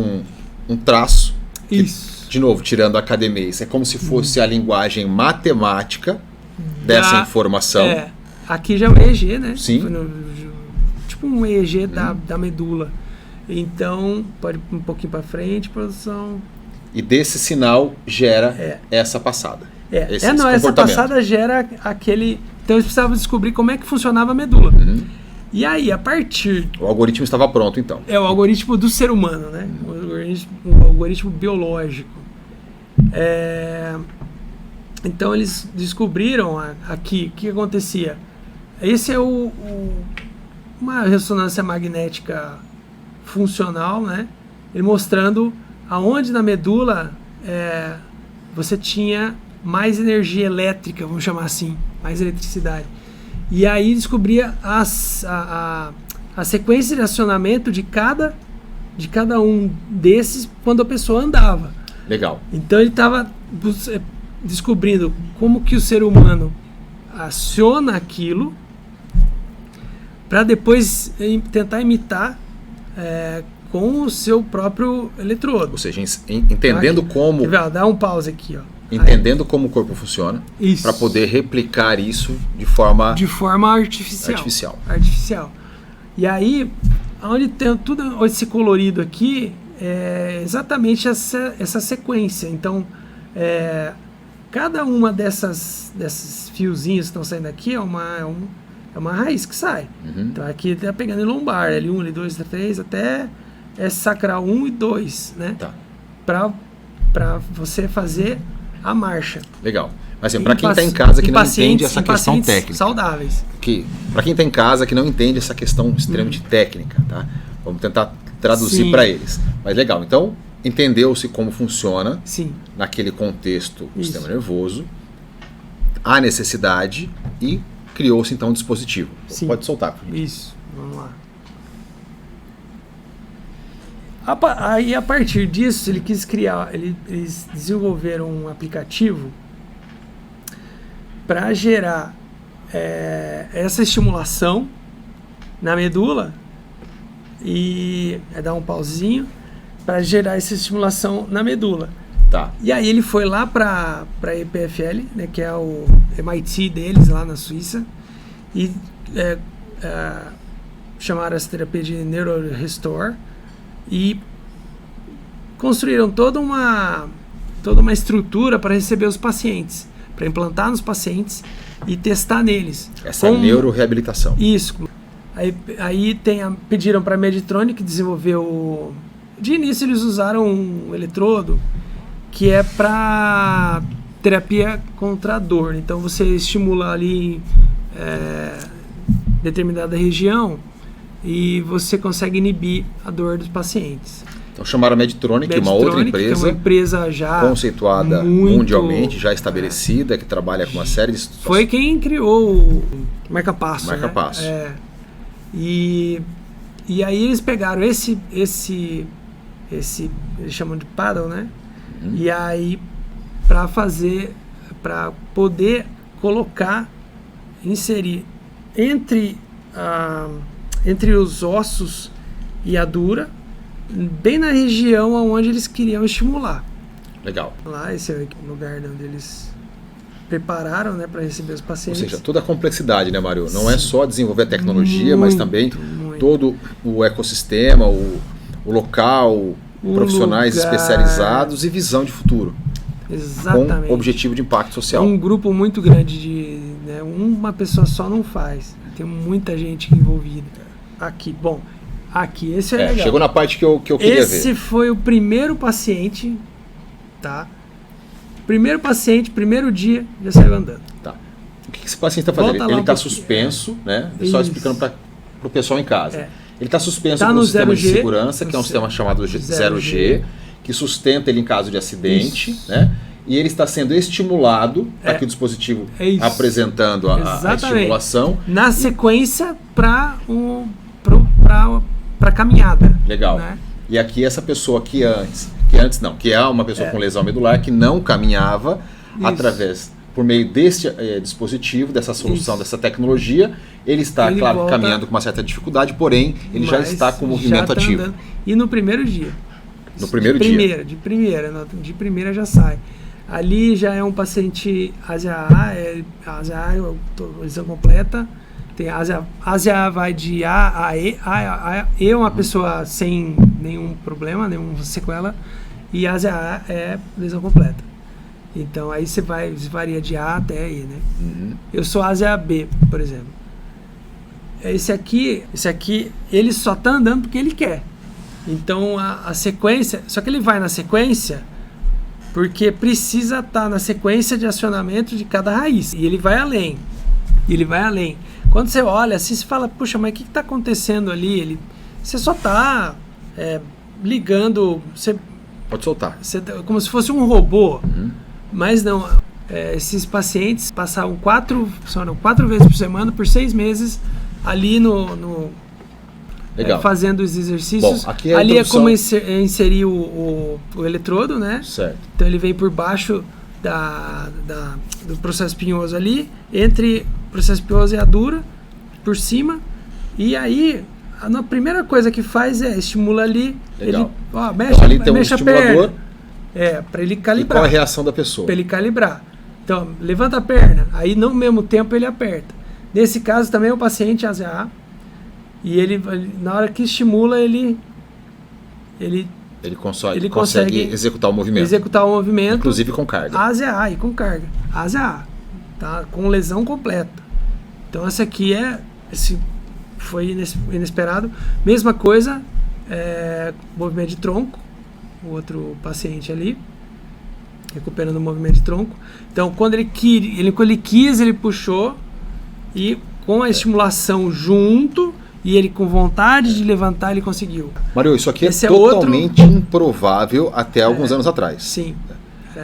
A: um traço. Que,
B: Isso.
A: de novo, tirando a academia, isso é como se fosse a linguagem matemática dessa informação.
B: Aqui já é um EEG, né?
A: Sim.
B: Tipo um EEG da medula. Então, pode ir um pouquinho para frente, produção.
A: E desse sinal gera essa passada. Esse
B: Essa
A: comportamento.
B: passada gera aquele... Então, eles precisavam descobrir como é que funcionava a medula. E aí, a partir...
A: O algoritmo estava pronto, então.
B: É o algoritmo do ser humano, né? O algoritmo biológico. Então, eles descobriram aqui o que acontecia. Esse é uma ressonância magnética funcional, né? Ele mostrando aonde na medula você tinha mais energia elétrica, vamos chamar assim, mais eletricidade. E aí descobria a sequência de acionamento de cada um desses quando a pessoa andava.
A: Legal.
B: Então ele estava descobrindo como que o ser humano aciona aquilo para depois tentar imitar com o seu próprio eletrodo.
A: Ou seja, entendendo como...
B: Quer ver? Dá um pause aqui, ó.
A: Entendendo como o corpo funciona, para poder replicar isso de forma
B: artificial. E aí, onde tem tudo esse colorido aqui, é exatamente essa sequência. Então, cada uma desses fiozinhos que estão saindo aqui é uma raiz que sai. Então, aqui está pegando em lombar, L1, L2, L3, até sacral 1 e 2, né?
A: Tá.
B: Para você fazer a marcha.
A: Legal. Mas assim, para quem está em casa que não entende essa questão técnica.
B: Saudáveis.
A: Para quem está em casa que não entende essa questão extremamente técnica, tá? Vamos tentar traduzir para eles. Mas legal. Então, entendeu-se como funciona naquele contexto o sistema nervoso, a necessidade e criou-se então um dispositivo. Pode soltar.
B: Isso. Vamos lá. Aí, a partir disso, eles desenvolveram um aplicativo para gerar essa estimulação na medula e dar um pauzinho para gerar essa estimulação na medula.
A: Tá.
B: E aí ele foi lá para a EPFL, né, que é o MIT deles lá na Suíça, e chamaram essa terapia de NeuroRestore. e construíram toda uma estrutura para receber os pacientes, para implantar nos pacientes e testar neles.
A: Essa neuroreabilitação.
B: Isso. Aí pediram para a Medtronic desenvolver De início eles usaram um eletrodo que é para terapia contra a dor. Então você estimula ali determinada região e você consegue inibir a dor dos pacientes.
A: Então chamaram a Medtronic, uma outra empresa,
B: que é uma empresa já
A: conceituada mundialmente, já estabelecida, que trabalha com uma série de situações.
B: Foi quem criou o marca-passo.
A: Marca-passo.
B: Né? E aí eles pegaram esse eles chamam de paddle, né? E aí para poder inserir entre os ossos e a dura, bem na região onde eles queriam estimular.
A: Legal.
B: Lá, esse é o lugar onde eles prepararam, né, para receber os pacientes.
A: Ou seja, toda a complexidade, né, Mário? Não é só desenvolver a tecnologia, mas também todo o ecossistema, o local, profissionais especializados e visão de futuro.
B: Exatamente.
A: Com objetivo de impacto social.
B: Um grupo muito grande uma pessoa só não faz. Tem muita gente envolvida. Esse é legal.
A: Chegou na parte que eu queria ver.
B: Esse foi o primeiro paciente, tá? Primeiro paciente, primeiro dia, já saiu andando.
A: Tá. O que esse paciente está fazendo? Ele está suspenso, né? Só explicando para o pessoal em casa. Ele está suspenso por um sistema de segurança, que é um sistema chamado 0G, que sustenta ele em caso de acidente, né? E ele está sendo estimulado para que o dispositivo apresentando a estimulação.
B: Na sequência para caminhada.
A: Legal.
B: Né?
A: E aqui essa pessoa que é uma pessoa com lesão medular que não caminhava por meio deste dispositivo, dessa solução, dessa tecnologia, ele está, caminhando com uma certa dificuldade, porém, ele já está com o movimento ativo.
B: Andando. E no primeiro dia.
A: No primeiro dia?
B: De primeira já sai. Ali já é um paciente ASA-A, lesão completa. Tem ASA vai de A a E. A E é uma pessoa sem nenhum problema, nenhuma sequela. E ASA-A é lesão completa. Então aí você varia de A até E, né? Eu sou ASA-B, por exemplo. Esse aqui, ele só tá andando porque ele quer. Então a sequência, só que ele vai na sequência porque precisa estar na sequência de acionamento de cada raiz. E ele vai além. Quando você olha assim, você fala, puxa, mas o que está acontecendo ali? Você só está ligando.
A: Pode soltar.
B: Como se fosse um robô. Mas não. Esses pacientes passavam 4 vezes por semana, por 6 meses, ali fazendo os exercícios.
A: Bom, aqui
B: ali é como inserir o eletrodo, né?
A: Certo.
B: Então ele vem por baixo do processo espinhoso ali, entre o processo espinhoso e a dura, por cima, e aí a primeira coisa que faz estimula ali.
A: Legal.
B: Ele
A: então, ali tem
B: mexe
A: um estimulador.
B: Para ele calibrar.
A: E qual é a reação da pessoa?
B: Para ele calibrar. Então, levanta a perna, aí no mesmo tempo ele aperta. Nesse caso também o paciente ASA, e ele na hora que estimula ele
A: consegue executar o movimento. Inclusive com carga.
B: ASA e com carga. ASA, tá? Com lesão completa. Então esse foi inesperado. Mesma coisa, movimento de tronco. O outro paciente ali, recuperando o movimento de tronco. Então, quando ele quis, ele puxou, e com a estimulação junto, e ele com vontade de levantar, ele conseguiu.
A: Mário, isso aqui é totalmente improvável até alguns anos atrás.
B: Sim.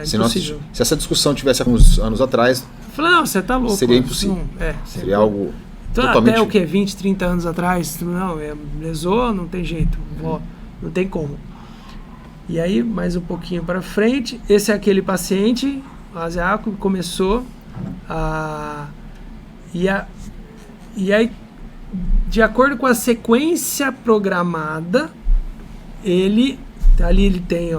A: Se essa discussão tivesse alguns anos atrás,
B: não, você tá louco.
A: Seria impossível.
B: Seria
A: algo
B: então,
A: totalmente...
B: Até o que? 20, 30 anos atrás? Não, lesou, não tem jeito. Não tem como. E aí, mais um pouquinho para frente, esse é aquele paciente, o asiático, que começou e aí, de acordo com a sequência programada, ali ele tem,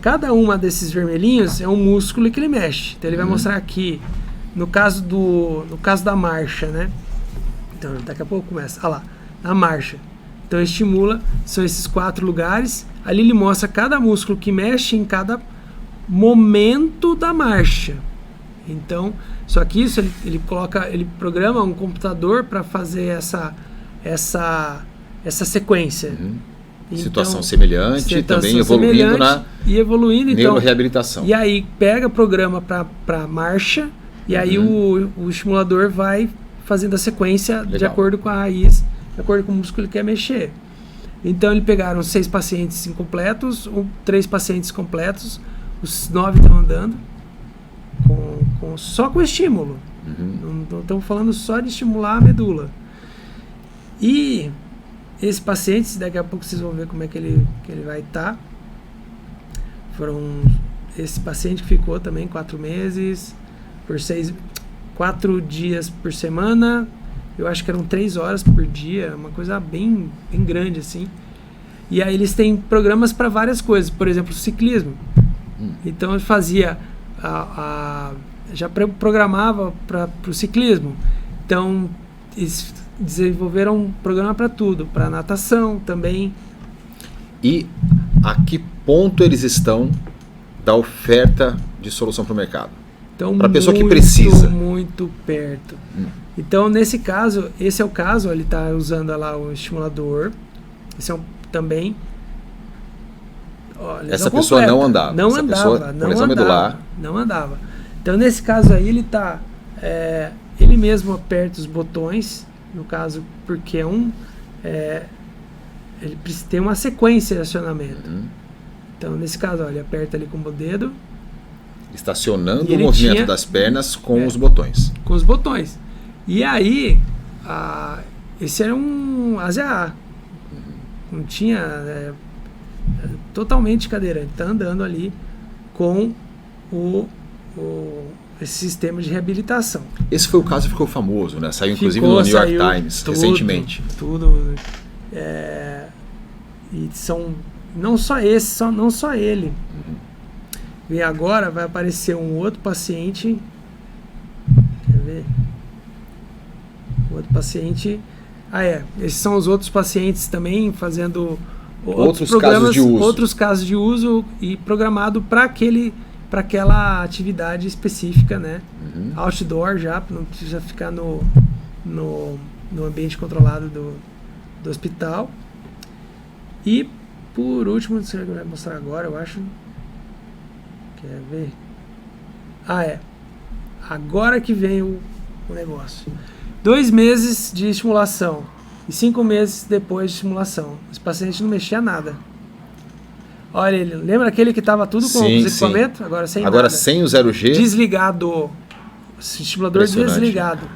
B: cada uma desses vermelhinhos é um músculo que ele mexe. Então ele vai mostrar aqui, no caso da marcha, né? Então daqui a pouco começa, olha lá, na marcha. Então estimula, são esses 4 lugares. Ali ele mostra cada músculo que mexe em cada momento da marcha. Então, só que isso ele programa um computador para fazer essa sequência. Então,
A: situação semelhante, também evoluindo na neuroreabilitação.
B: E aí pega, programa para marcha, e aí o estimulador vai fazendo a sequência de acordo com a raiz, de acordo com o músculo que ele quer mexer. Então eles pegaram 6 pacientes incompletos, 3 pacientes completos, os 9 estão andando só com estímulo. Não estamos falando só de estimular a medula. E esses pacientes, daqui a pouco vocês vão ver como é que ele vai estar. Esse paciente que ficou também 4 meses, 4 dias por semana, eu acho que eram 3 horas por dia, uma coisa bem grande assim. E aí eles têm programas para várias coisas, por exemplo, ciclismo. Então eu fazia, já programava para o ciclismo. Então eles desenvolveram um programa para tudo, para natação também.
A: E a que ponto eles estão da oferta de solução para o mercado?
B: Então,
A: para a pessoa que precisa.
B: Muito perto. Então, nesse caso, esse é o caso, ele está usando lá o estimulador. Esse é também.
A: Essa pessoa não andava.
B: Não andava. Então, nesse caso aí, ele está. Ele mesmo aperta os botões. No caso, porque ele tem uma sequência de acionamento. Então, nesse caso, ele aperta ali com o dedo.
A: Estacionando o movimento das pernas com os botões.
B: Com os botões. E aí, esse era um AZA. Não tinha... totalmente cadeirante. Está andando ali com esse sistema de reabilitação.
A: Esse foi o caso que ficou famoso, né? Saiu inclusive no New York Times recentemente. E são não só esse, não só ele. E agora vai aparecer um outro paciente. Quer ver? Outro paciente. Esses são os outros pacientes também fazendo outros casos de uso e programado para aquela atividade específica, né? Outdoor já, não precisa ficar no ambiente controlado do hospital. E por último, você vai mostrar agora, eu acho. Quer ver? Agora que vem o negócio. 2 meses de estimulação e 5 meses depois de estimulação. Esse paciente não mexia nada. Olha, ele lembra aquele que estava tudo com os equipamentos? Agora sem nada. Sem o 0G.
B: Desligado. Estimulador desligado.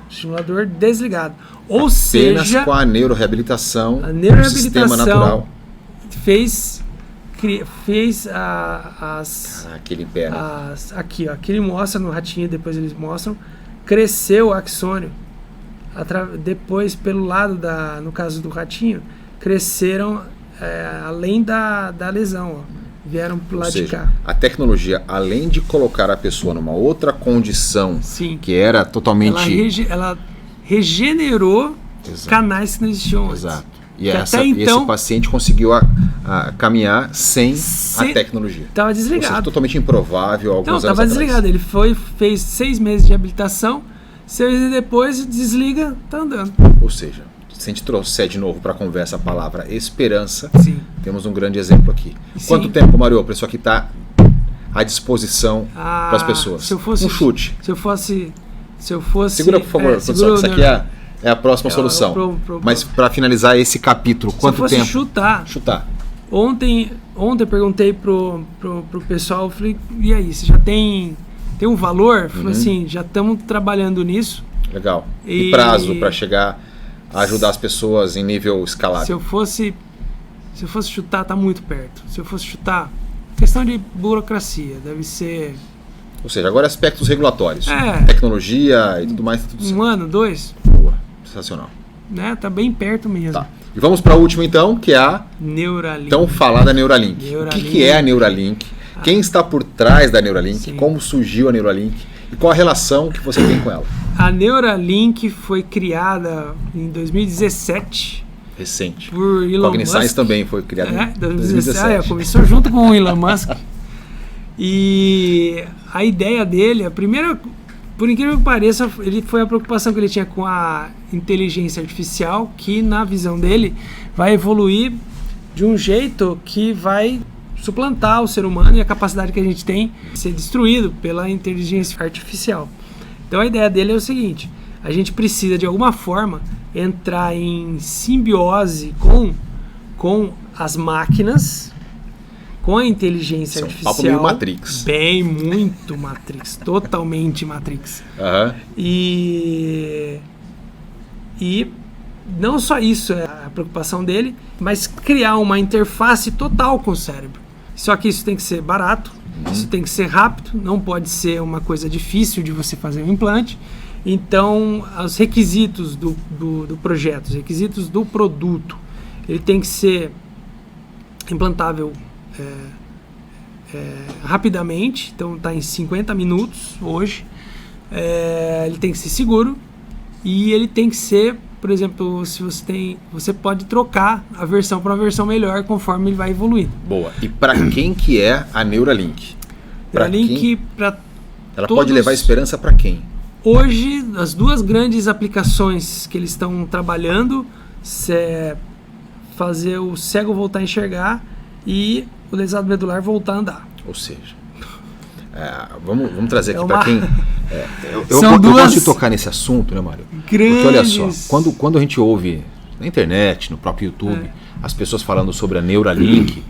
B: Ou
A: apenas
B: seja,
A: com a neuroreabilitação, o sistema natural.
B: Fez
A: aquele pé.
B: Aqui, ó, que ele mostra no ratinho, depois eles mostram, cresceu o axônio. Depois, pelo lado no caso do ratinho, cresceram além da lesão, ó, vieram pro lado de cá.
A: A tecnologia, além de colocar a pessoa numa outra condição,
B: sim,
A: que era totalmente...
B: Ela regenerou canais que não existiam antes.
A: Exato. E esse paciente conseguiu caminhar sem a tecnologia.
B: Estava desligado.
A: Ou seja, totalmente improvável alguns anos
B: atrás. Estava desligado. Ele fez 6 meses de reabilitação, 6 meses depois desliga, está andando.
A: Ou seja, se a gente trouxer de novo para a conversa a palavra esperança,
B: sim,
A: temos um grande exemplo aqui.
B: Sim.
A: Quanto tempo, Mário, a pessoa que está à disposição para as pessoas?
B: Um chute. Se eu fosse...
A: Segura, por favor, produção, isso aqui é a próxima solução. Mas para finalizar esse capítulo, quanto tempo?
B: Chutar. Ontem eu perguntei pro pessoal, falei, e aí, você já tem um valor? Falei assim, já estamos trabalhando nisso.
A: Legal. E prazo para chegar a ajudar as pessoas em nível escalável?
B: Se eu fosse chutar, tá muito perto. Se eu fosse chutar, questão de burocracia, deve ser...
A: Ou seja, agora aspectos regulatórios, tecnologia e tudo mais. Tudo
B: 1 ano, 2.
A: Boa, sensacional.
B: Né? Tá bem perto mesmo.
A: Tá. E vamos para a última então, que é a
B: Neuralink.
A: Então falar da Neuralink. O que é a Neuralink? Quem está por trás da Neuralink? Sim. Como surgiu a Neuralink? E qual a relação que você tem com ela?
B: A Neuralink foi criada em 2017.
A: recente.
B: Por Elon
A: Cogniscience
B: Musk.
A: também foi criado em 2017.
B: Começou junto com o Elon Musk. E a ideia dele, a primeira, por incrível que pareça, foi a preocupação que ele tinha com a inteligência artificial, que na visão dele vai evoluir de um jeito que vai suplantar o ser humano e a capacidade que a gente tem de ser destruído pela inteligência artificial. Então a ideia dele é o seguinte: a gente precisa de alguma forma entrar em simbiose com as máquinas, com a inteligência artificial.
A: Papo meio Matrix.
B: Bem, muito Matrix. Totalmente Matrix.
A: Uhum.
B: E não só isso é a preocupação dele, mas criar uma interface total com o cérebro. Só que isso tem que ser barato, isso tem que ser rápido, não pode ser uma coisa difícil de você fazer um implante. Então, os requisitos do projeto, os requisitos do produto, ele tem que ser implantável rapidamente, então está em 50 minutos hoje. Ele tem que ser seguro e ele tem que ser, por exemplo, se você pode trocar a versão para uma versão melhor conforme ele vai evoluindo.
A: Boa. E para quem que é a Neuralink?
B: Neuralink para
A: ela pode levar esperança para quem?
B: Hoje, as duas grandes aplicações que eles estão trabalhando é fazer o cego voltar a enxergar e o lesado medular voltar a andar.
A: Ou seja, vamos trazer aqui
B: uma...
A: para quem... Eu gosto de tocar nesse assunto, né, Mário?
B: Grandes...
A: Porque olha só, quando a gente ouve na internet, no próprio YouTube, as pessoas falando sobre a Neuralink,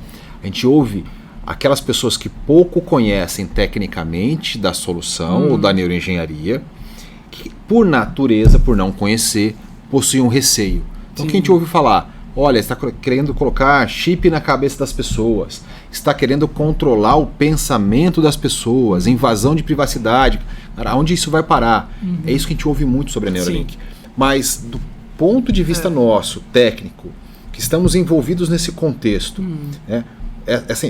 A: a gente ouve aquelas pessoas que pouco conhecem tecnicamente da solução ou da neuroengenharia, que por natureza, por não conhecer, possuem um receio. Então, que a gente ouve falar, olha, está querendo colocar chip na cabeça das pessoas, está querendo controlar o pensamento das pessoas, invasão de privacidade. Cara, onde isso vai parar? É isso que a gente ouve muito sobre a Neuralink. Sim. Mas do ponto de vista nosso, técnico, que estamos envolvidos nesse contexto,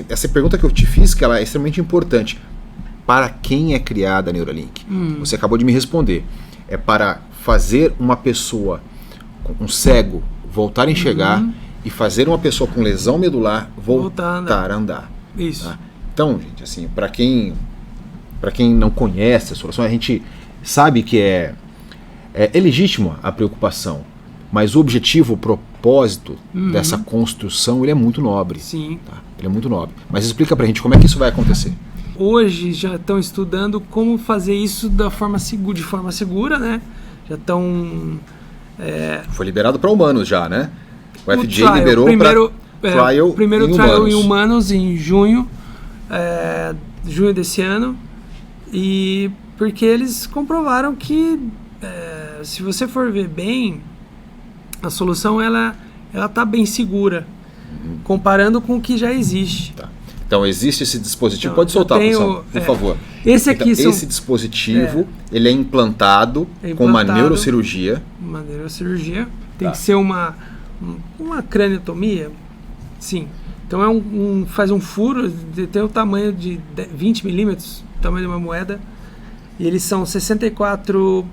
A: essa pergunta que eu te fiz, que ela é extremamente importante. Para quem é criada a Neuralink? Você acabou de me responder. É para fazer uma pessoa, um cego, voltar a enxergar e fazer uma pessoa com lesão medular voltar a andar.
B: Isso.
A: Tá? Então, gente, assim, para quem não conhece a solução, a gente sabe que é legítima a preocupação, mas o objetivo, o propósito dessa construção, ele é muito nobre.
B: Sim.
A: Tá? Ele é muito nobre. Mas explica pra gente como é que isso vai acontecer.
B: Hoje já estão estudando como fazer isso de forma segura, né? Já estão...
A: Foi liberado para humanos já, né? O FDA
B: trial,
A: liberou para
B: o primeiro trial em humanos em junho desse ano, e porque eles comprovaram que se você for ver bem, a solução ela tá bem segura, comparando com o que já existe.
A: Tá. Então existe esse dispositivo, pode soltar, por favor.
B: Esse aqui
A: esse dispositivo, ele é implantado com uma neurocirurgia.
B: Uma neurocirurgia. Tem que ser uma craniotomia, sim. Então faz um furo, tem o tamanho de 20 milímetros, o tamanho de uma moeda. E eles são 64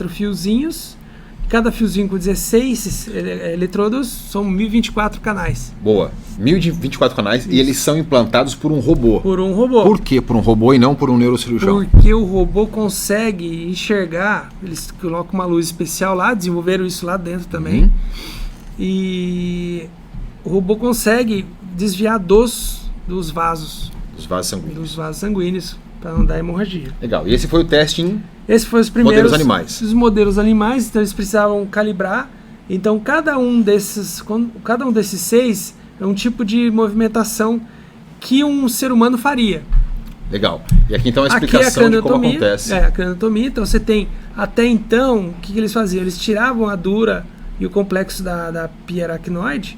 B: fiozinhos. Cada fiozinho com 16 eletrodos, são 1024 canais.
A: Boa. 1024 canais. Isso. E eles são implantados por um robô.
B: Por um robô.
A: Por que por um robô e não por um neurocirurgião?
B: Porque o robô consegue enxergar, eles colocam uma luz especial lá, desenvolveram isso lá dentro também. E o robô consegue desviar dos vasos.
A: Dos vasos sanguíneos.
B: Dos vasos sanguíneos, para não dar hemorragia.
A: Legal. E esse foi o teste em...
B: Esses foram os primeiros
A: modelos animais.
B: Os modelos animais, então eles precisavam calibrar. Então cada um desses 6 é um tipo de movimentação que um ser humano faria.
A: Legal. E aqui então a explicação de como acontece.
B: A craniotomia. Então você tem, até então, o que eles faziam? Eles tiravam a dura e o complexo da pia aracnoide.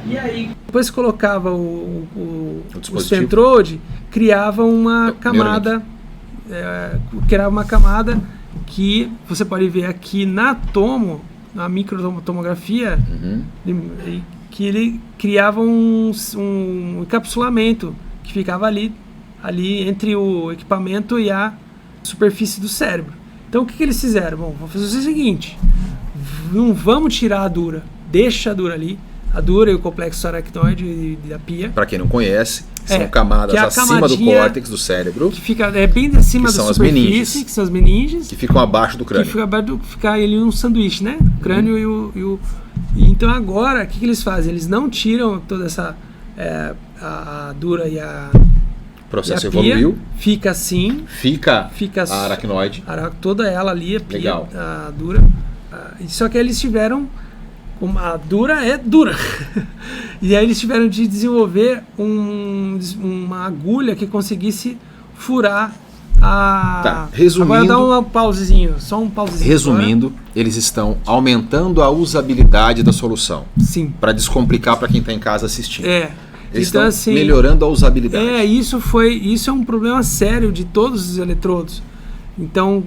B: E aí, depois colocava o stentrode, criava uma camada... criava uma camada que você pode ver aqui na microtomografia, que ele criava um encapsulamento que ficava ali entre o equipamento e a superfície do cérebro. Então o que eles fizeram? Bom, vamos fazer o seguinte, não vamos tirar a dura, deixa a dura ali. A dura e o complexo aracnoide e a pia.
A: Para quem não conhece, são camadas
B: que é
A: acima do córtex do cérebro.
B: Que fica bem acima da superfície, que são as meninges.
A: Que ficam abaixo do crânio.
B: Que fica ele um sanduíche, né? O crânio então agora, o que eles fazem? Eles não tiram toda essa... a dura e a...
A: O processo evoluiu.
B: Fica assim.
A: Fica a aracnoide.
B: Toda ela ali, a pia,
A: legal.
B: A dura. Só que eles tiveram... A dura é dura. E aí eles tiveram de desenvolver uma agulha que conseguisse furar a...
A: Tá, resumindo...
B: Agora dá só um pausezinho.
A: Resumindo, eles estão aumentando a usabilidade da solução.
B: Sim.
A: Para descomplicar para quem está em casa assistindo.
B: Eles
A: então,
B: estão assim,
A: melhorando a usabilidade.
B: Isso é um problema sério de todos os eletrodos. Então,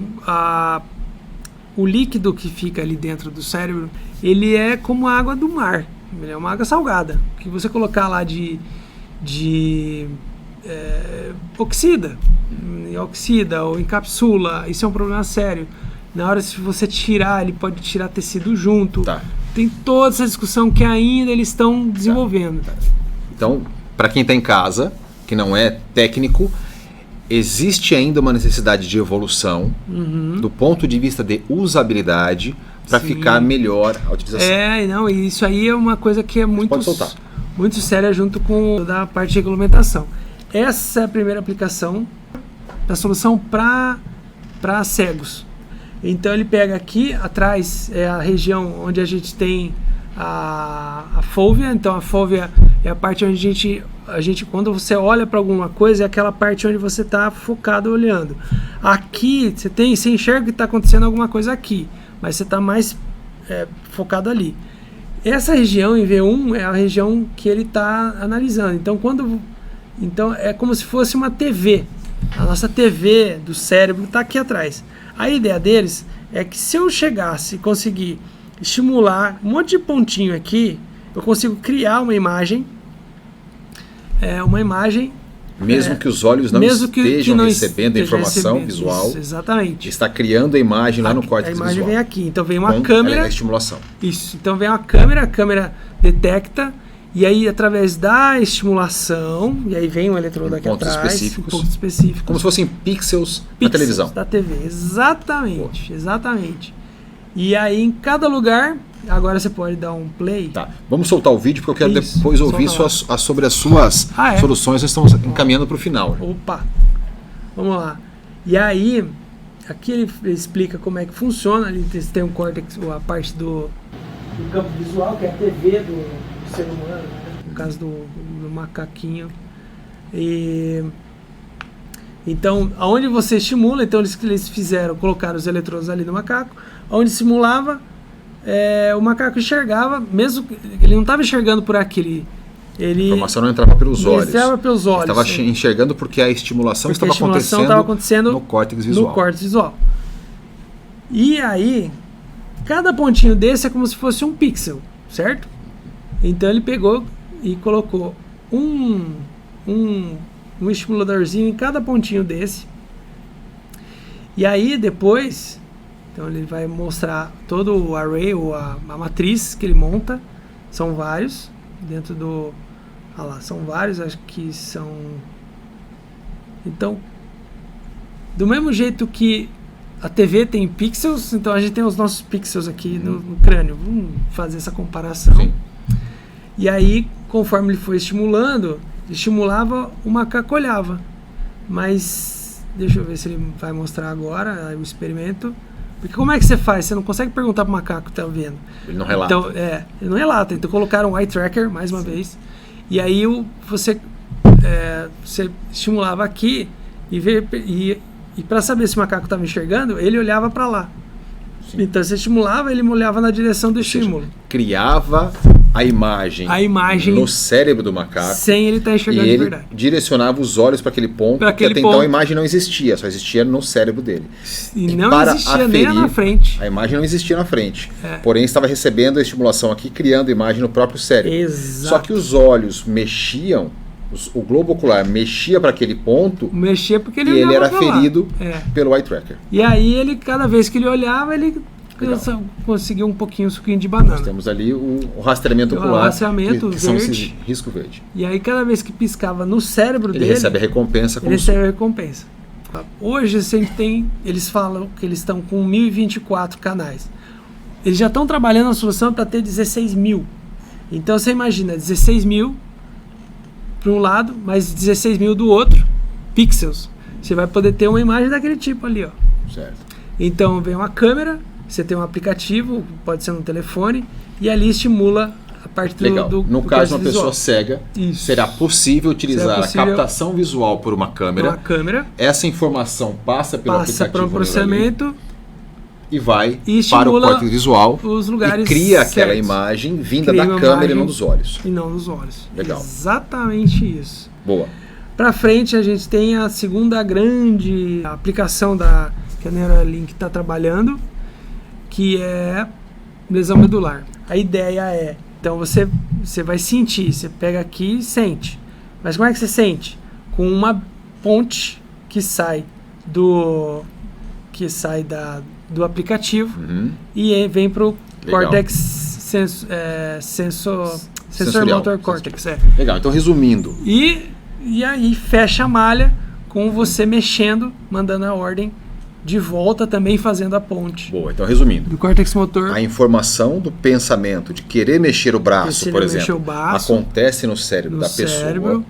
B: o líquido que fica ali dentro do cérebro, ele é como a água do mar. Ele é uma água salgada. Que você colocar lá oxida ou encapsula, isso é um problema sério. Na hora se você tirar, ele pode tirar tecido junto.
A: Tá.
B: Tem toda essa discussão que ainda eles estão desenvolvendo.
A: Tá. Então, para quem está em casa, que não é técnico, existe ainda uma necessidade de evolução do ponto de vista de usabilidade para ficar melhor a utilização.
B: Isso aí é uma coisa que é muito séria junto com toda a parte de regulamentação. Essa é a primeira aplicação da solução para cegos. Então ele pega aqui atrás é a região onde a gente tem a fóvea. Então a fóvea é a parte onde a gente quando você olha para alguma coisa, é aquela parte onde você está focado olhando. Aqui você enxerga que está acontecendo alguma coisa aqui, mas você está mais focado ali. Essa região em V1 é a região que ele está analisando. Então é como se fosse uma TV. A nossa TV do cérebro está aqui atrás. A ideia deles é que se eu chegasse e conseguir estimular um monte de pontinho aqui, eu consigo criar uma imagem.
A: Mesmo que os olhos não estejam recebendo a informação visual.
B: Isso, exatamente.
A: Está criando a imagem lá no córtex visual.
B: A imagem vem aqui. Então vem uma câmera.
A: A estimulação.
B: Isso. Então vem uma câmera, a câmera detecta. E aí, através da estimulação, e aí vem um eletrodo aqui atrás, pontos específicos.
A: Como se fossem pixels na televisão.
B: Da TV, exatamente. E aí, em cada lugar, agora você pode dar um play.
A: Tá, vamos soltar o vídeo, porque eu quero depois ouvir sobre as suas soluções. Nós estamos encaminhando para o final.
B: Opa, vamos lá. E aí, aqui ele explica como é que funciona. Ali tem um córtex, a parte do campo visual, que é a TV do ser humano, né? No caso do macaquinho. Então, aonde você estimula, então eles colocaram os eletrodos ali no macaco, onde simulava, o macaco enxergava, mesmo que ele não estava enxergando por aqui, a
A: informação não entrava pelos olhos.
B: Entrava pelos olhos.
A: Estava enxergando porque a estimulação estava acontecendo no córtex visual.
B: E aí, cada pontinho desse é como se fosse um pixel, certo? Então ele pegou e colocou um estimuladorzinho em cada pontinho desse. E aí depois, então ele vai mostrar todo o array, ou a matriz que ele monta. São vários dentro do... são vários, acho que são... Então, do mesmo jeito que a TV tem pixels, então a gente tem os nossos pixels aqui no crânio. Vamos fazer essa comparação.
A: Sim.
B: E aí, conforme ele foi estimulava, o macaco olhava. Mas, deixa eu ver se ele vai mostrar agora o experimento. Porque como é que você faz? Você não consegue perguntar para o macaco que está vendo.
A: Ele não relata.
B: Então, ele não relata. Então colocaram um eye tracker, mais uma vez. E aí você estimulava aqui e para saber se o macaco estava enxergando, ele olhava para lá. Sim. Então você estimulava, ele olhava na direção do estímulo.
A: Criava a imagem no cérebro do macaco.
B: Sem ele estar enxergando de verdade.
A: E ele direcionava os olhos para aquele ponto, porque até então a imagem não existia, só existia no cérebro dele.
B: E não existia nem na frente.
A: A imagem não existia na frente. Porém, estava recebendo a estimulação aqui, criando a imagem no próprio cérebro.
B: Exato.
A: Só que os olhos mexiam, o globo ocular mexia para aquele ponto.
B: Mexia porque ele
A: era ferido pelo eye tracker.
B: E aí, cada vez que ele olhava, ele Eu consegui um pouquinho o suquinho de banana.
A: Nós temos ali o rastreamento ocular,
B: rastreamento
A: que são
B: verde.
A: esses risco verde.
B: E aí cada vez que piscava no cérebro
A: Ele
B: dele,
A: recebe a recompensa.
B: ele recebe a recompensa. Hoje eles falam que eles estão com 1.024 canais. Eles já estão trabalhando na solução para ter 16 mil. Então você imagina, 16 mil para um lado, mais 16 mil do outro, pixels. Você vai poder ter uma imagem daquele tipo ali, ó.
A: Certo.
B: Então vem uma câmera, você tem um aplicativo, pode ser no telefone, e ali estimula a parte
A: Legal. No caso de uma pessoa cega,
B: Isso.
A: será possível utilizar
B: possível
A: a captação visual por uma câmera. Essa informação passa pelo aplicativo
B: para um processamento
A: e vai
B: e
A: para o córtex visual
B: os lugares
A: e cria aquela
B: certos.
A: imagem vinda da câmera e não dos olhos.
B: E não dos olhos.
A: Legal.
B: Exatamente isso.
A: Boa.
B: Para frente a gente tem a segunda grande aplicação que a Neuralink está trabalhando, que é lesão medular. A ideia é, então você vai sentir, você pega aqui e sente. Mas como é que você sente? Com uma ponte que sai do aplicativo e vem para o córtex sensor motor cortex.
A: Legal, então resumindo.
B: E aí fecha a malha com você mexendo, mandando a ordem de volta, também fazendo a ponte.
A: Boa, então resumindo.
B: Do córtex motor.
A: A informação do pensamento de querer mexer o braço, por exemplo, acontece no cérebro da pessoa.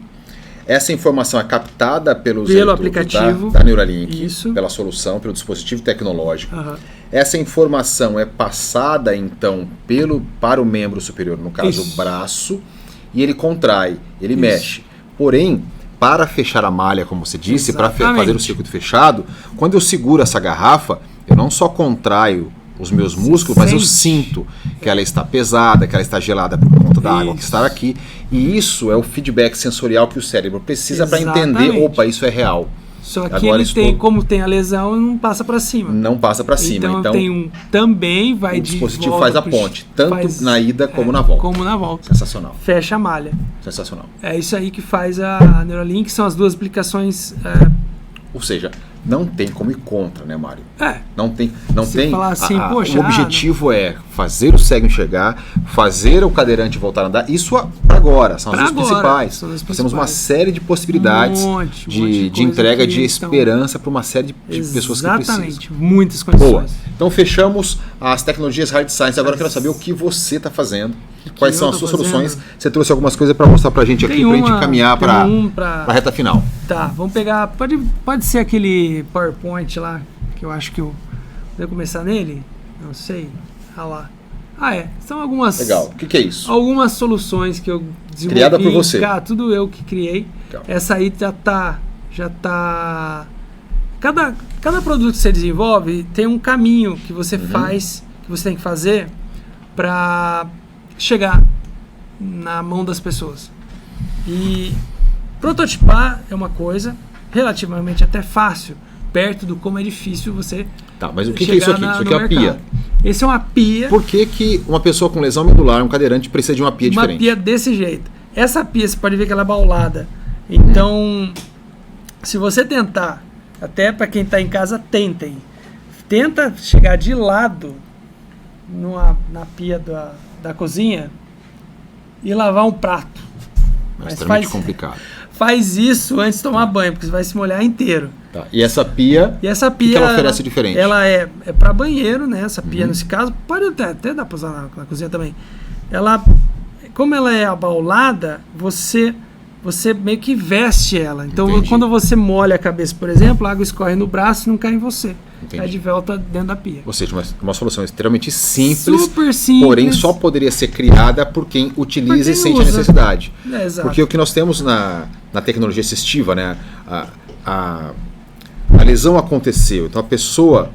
A: Essa informação é captada pelo
B: aplicativo
A: da Neuralink,
B: isso.
A: pela solução, pelo dispositivo tecnológico. Essa informação é passada, então, para o membro superior, no caso, o braço, e ele contrai, ele mexe. Porém, para fechar a malha, como você disse, para fazer o circuito fechado, quando eu seguro essa garrafa, eu não só contraio os meus músculos, mas eu sinto que ela está pesada, que ela está gelada por conta da água que está aqui. E isso é o feedback sensorial que o cérebro precisa para entender, opa, isso é real.
B: Só que agora como tem a lesão, não passa para cima.
A: Não passa para cima. Então
B: tem também vai
A: o dispositivo faz a ponte, tanto na ida como na volta.
B: Como na volta.
A: Sensacional.
B: Fecha a malha.
A: Sensacional.
B: É isso aí que faz a Neuralink, são as duas aplicações.
A: Ou seja, não tem como ir contra, né, Mário? Não tem.
B: Falar assim,
A: o objetivo é fazer o cego enxergar, fazer o cadeirante voltar a andar. Isso para agora, são as duas principais. Nós temos uma série de possibilidades de entrega de esperança para uma série de pessoas que precisam.
B: Exatamente, muitas condições.
A: Boa. Então fechamos as tecnologias Hard Science. Agora eu quero saber o que você está fazendo. Quais são as suas soluções? Você trouxe algumas coisas para mostrar para a gente aqui, para a gente encaminhar para a reta final.
B: Tá, vamos pegar. Pode ser aquele PowerPoint lá, que eu acho que eu vou começar nele. Não sei. Lá. São algumas.
A: Legal. O que é isso?
B: Algumas soluções que eu desenvolvi.
A: Criada por você.
B: Tudo eu que criei. Legal. Essa aí já tá. Cada produto que você desenvolve tem um caminho que você faz, que você tem que fazer para chegar na mão das pessoas. E prototipar é uma coisa relativamente até fácil, perto do como é difícil você.
A: Tá, mas o que é isso aqui? Isso aqui é uma pia.
B: Esse é uma pia.
A: Por que uma pessoa com lesão medular, um cadeirante, precisa de uma pia diferente?
B: Uma pia desse jeito. Essa pia, você pode ver que ela é baulada. Então, se você tentar, até para quem está em casa, tenta chegar de lado na pia da cozinha e lavar um prato.
A: Mas extremamente complicado.
B: Faz isso antes de tomar banho, porque você vai se molhar inteiro.
A: Tá. E essa pia, o que ela oferece diferente?
B: Ela é para banheiro, né? Essa pia, nesse caso, pode até dar para usar na cozinha também. Como ela é abaulada, você meio que veste ela. Então, quando você molha a cabeça, por exemplo, a água escorre no braço e não cai em você. Cai de volta dentro da pia.
A: Ou seja, uma solução extremamente simples,
B: super simples,
A: porém só poderia ser criada por quem utiliza e sente a necessidade.
B: Exato.
A: Porque o que nós temos na tecnologia assistiva, né, a lesão aconteceu, então a pessoa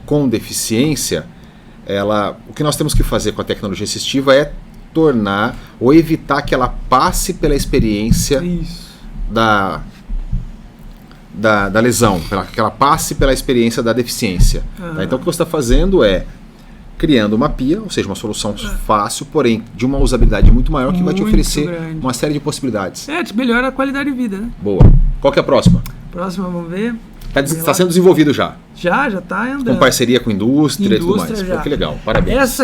A: com deficiência, o que nós temos que fazer com a tecnologia assistiva é tornar ou evitar que ela passe pela experiência da lesão, que ela passe pela experiência da deficiência. Tá? Então o que você está fazendo é criando uma pia, ou seja, uma solução fácil, porém de uma usabilidade muito maior, que vai te oferecer uma série de possibilidades.
B: Te melhora a qualidade de vida, né?
A: Boa. Qual que é a próxima?
B: Próxima, vamos ver.
A: Está sendo desenvolvido já.
B: Já tá andando.
A: Com parceria com indústria e tudo mais.
B: Já.
A: Pô, que legal, parabéns.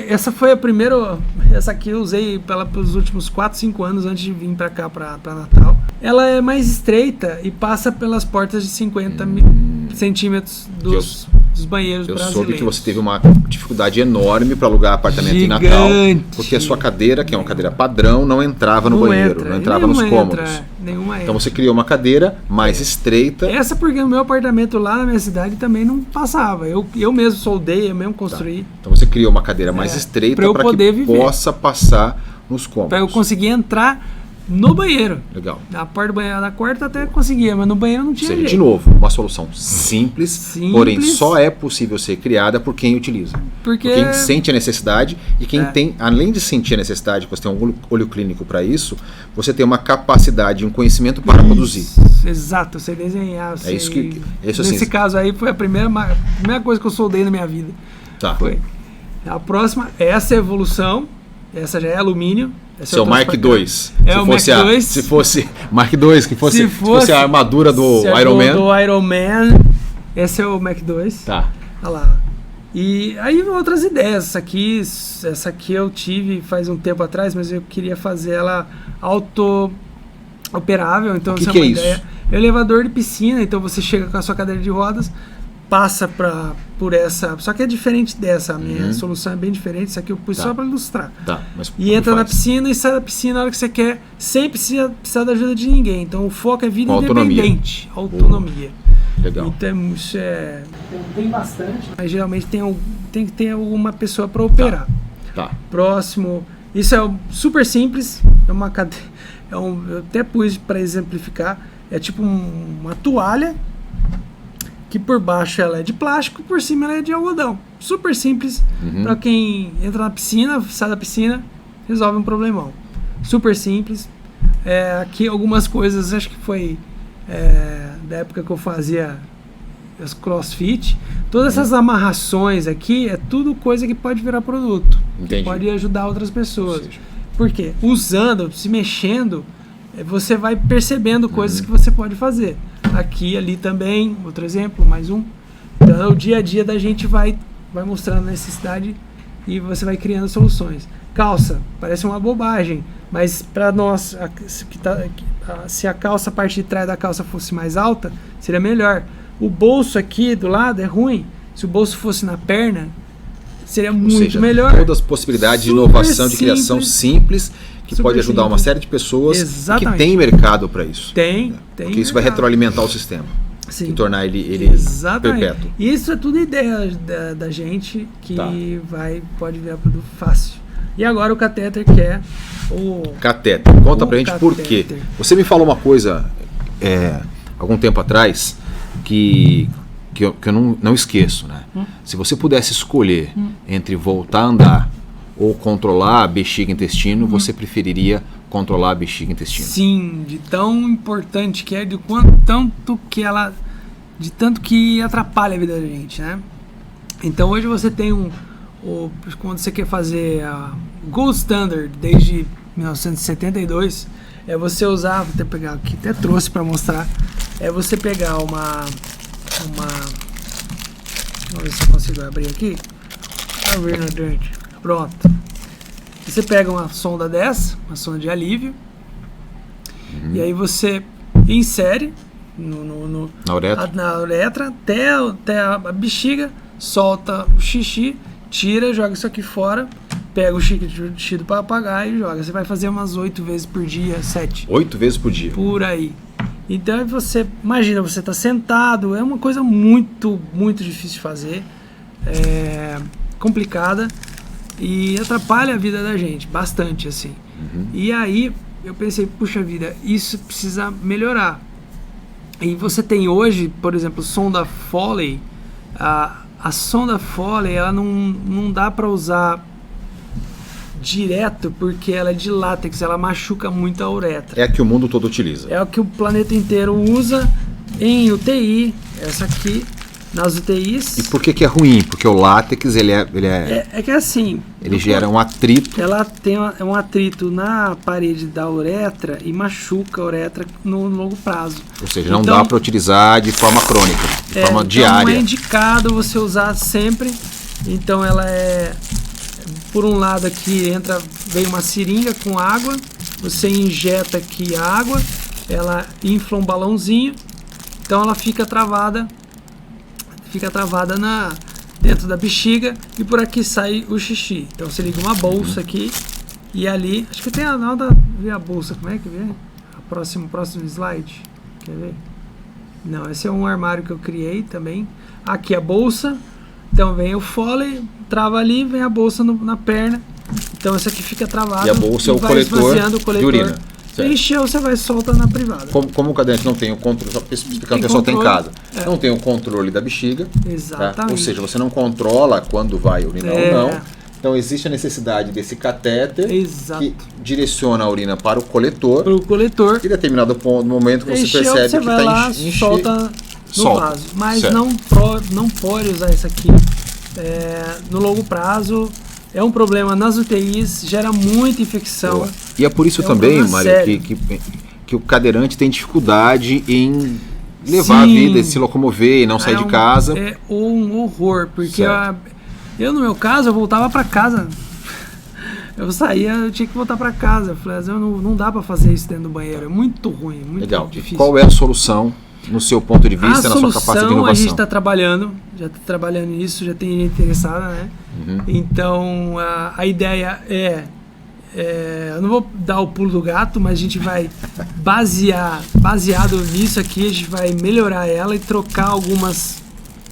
B: Essa foi a primeira. Essa aqui eu usei pelos últimos 4, 5 anos antes de vir para cá, para Natal. Ela é mais estreita e passa pelas portas de 50 centímetros dos banheiros brasileiros.
A: Eu soube que você teve uma dificuldade enorme para alugar apartamento em Natal, porque a sua cadeira, que é uma cadeira padrão, não entrava no banheiro, não entrava nos cômodos. Então você criou uma cadeira mais estreita.
B: Essa porque o meu apartamento lá na minha cidade também não passava. Eu mesmo soldei, eu mesmo construí.
A: Tá. Então você criou uma cadeira mais estreita para que possa passar nos cômodos. Para
B: eu conseguir entrar no banheiro.
A: Legal.
B: Na porta do banheiro da quarta até conseguia, mas no banheiro não tinha jeito.
A: De novo, uma solução simples, porém só é possível ser criada por quem utiliza. Por quem sente a necessidade e quem tem, além de sentir a necessidade, você tem um olho clínico para isso, você tem uma capacidade, um conhecimento para produzir.
B: Exato, você desenhar.
A: É isso que...
B: Nesse caso aí foi a primeira coisa que eu soldei na minha vida.
A: Tá.
B: Foi. A próxima, essa é a evolução, essa já é alumínio.
A: Seu Mark II. Se fosse Mark II, que fosse a armadura do Iron Man.
B: Do Iron Man. Esse é o Mark II.
A: Tá.
B: Olha lá. E aí outras ideias. Essa aqui eu tive faz um tempo atrás, mas eu queria fazer ela auto-operável. Então,
A: o que é isso?
B: É elevador de piscina. Então você chega com a sua cadeira de rodas, passa por essa. Só que é diferente dessa. A minha solução é bem diferente. Isso aqui eu pus só para ilustrar.
A: Tá, mas
B: e entra na piscina e sai da piscina na hora que você quer, sem precisar da ajuda de ninguém. Então o foco é vida independente. Autonomia.
A: Legal.
B: Então isso tem bastante, mas geralmente tem que ter uma pessoa para operar.
A: Tá.
B: Próximo. Isso é super simples. É uma cadeira. Eu até pus para exemplificar. É tipo uma toalha, que por baixo ela é de plástico, por cima ela é de algodão. Super simples, para quem entra na piscina, sai da piscina, resolve um problemão. Super simples. Aqui algumas coisas, acho que foi da época que eu fazia as crossfit. Todas essas amarrações aqui, é tudo coisa que pode virar produto.
A: Entendi.
B: Que pode ajudar outras pessoas. Por quê? Usando, se mexendo, você vai percebendo coisas que você pode fazer. Aqui, ali também, outro exemplo, mais um. Então, o dia a dia da gente vai mostrando a necessidade e você vai criando soluções. Calça, parece uma bobagem, mas para nós, se a calça, a parte de trás da calça fosse mais alta, seria melhor. O bolso aqui do lado é ruim. Se o bolso fosse na perna, seria muito melhor.
A: Todas as possibilidades de inovação, de criação simples, que pode ajudar uma série de pessoas que tem mercado para isso.
B: Tem.
A: Porque isso vai retroalimentar o sistema.
B: Sim.
A: E tornar ele perpétuo.
B: Isso é tudo ideia da gente que pode virar produto fácil. E agora o catéter, que é o...
A: Catéter. Conta pra gente por quê. Você me falou uma coisa algum tempo atrás que eu não esqueço, né? Se você pudesse escolher entre voltar a andar ou controlar a bexiga e intestino, você preferiria controlar a bexiga e intestino?
B: Sim, de tão importante que é, de tanto que atrapalha a vida da gente, né? Então hoje você tem quando você quer fazer a Gold Standard desde 1972, é você usar, vou até pegar aqui, até trouxe para mostrar, é você pegar vamos ver se eu consigo abrir aqui. Abrir na dente. Pronto. Você pega uma sonda dessa, uma sonda de alívio, e aí você insere na uretra até a bexiga, solta o xixi, tira, joga isso aqui fora, pega o xixi do papagaio e joga. Você vai fazer umas 8 vezes por dia, 7.
A: 8 vezes por dia?
B: Por aí. Então você, imagina, você está sentado, é uma coisa muito, muito difícil de fazer, complicada e atrapalha a vida da gente, bastante assim. E aí eu pensei, puxa vida, isso precisa melhorar. E você tem hoje, por exemplo, sonda Foley. A sonda Foley, ela não dá para usar direto porque ela é de látex, ela machuca muito a uretra.
A: É a que o mundo todo utiliza.
B: É o que o planeta inteiro usa em UTI, essa aqui, nas UTIs.
A: E por que é ruim? Porque o látex,
B: É que assim...
A: ele gera um atrito.
B: Ela tem um atrito na parede da uretra e machuca a uretra no longo prazo.
A: Ou seja, não dá para utilizar de forma crônica, de forma diária.
B: Não é indicado você usar sempre. Então ela por um lado aqui vem uma seringa com água, você injeta aqui a água, ela infla um balãozinho, então ela fica travada dentro da bexiga e por aqui sai o xixi. Então você liga uma bolsa aqui e ali, acho que tem a nada ver a bolsa, como é que vê? Próximo slide, quer ver? Não, esse é um armário que eu criei também. Aqui a bolsa, então vem o Foley, trava ali, vem a bolsa na perna, então essa aqui fica travada.
A: E a bolsa é o coletor de urina.
B: Encheu, você vai soltar na privada.
A: Como o cadeirante não tem o controle, só explicando que o pessoal tem em casa, não tem o controle da bexiga.
B: Exatamente.
A: Tá? Ou seja, você não controla quando vai urinar ou não. Então existe a necessidade desse catéter que direciona a urina para o coletor. E em determinado momento você percebe
B: você
A: que
B: vai lá, solta no vaso. Mas não pode usar isso aqui no longo prazo. É um problema nas UTIs, gera muita infecção.
A: Boa. E é por isso também, Mário, que o cadeirante tem dificuldade em levar a vida, se locomover e não sair de casa.
B: É um horror, porque eu, no meu caso, eu voltava para casa. Eu saía, eu tinha que voltar para casa. Eu falei, não dá para fazer isso dentro do banheiro, é muito ruim, muito difícil.
A: E qual é a solução, no seu ponto de vista, na sua capacidade de inovação?
B: A gente está trabalhando, nisso, já tem gente interessada, né? Então, a ideia eu não vou dar o pulo do gato, mas a gente vai baseado nisso aqui, a gente vai melhorar ela e trocar algumas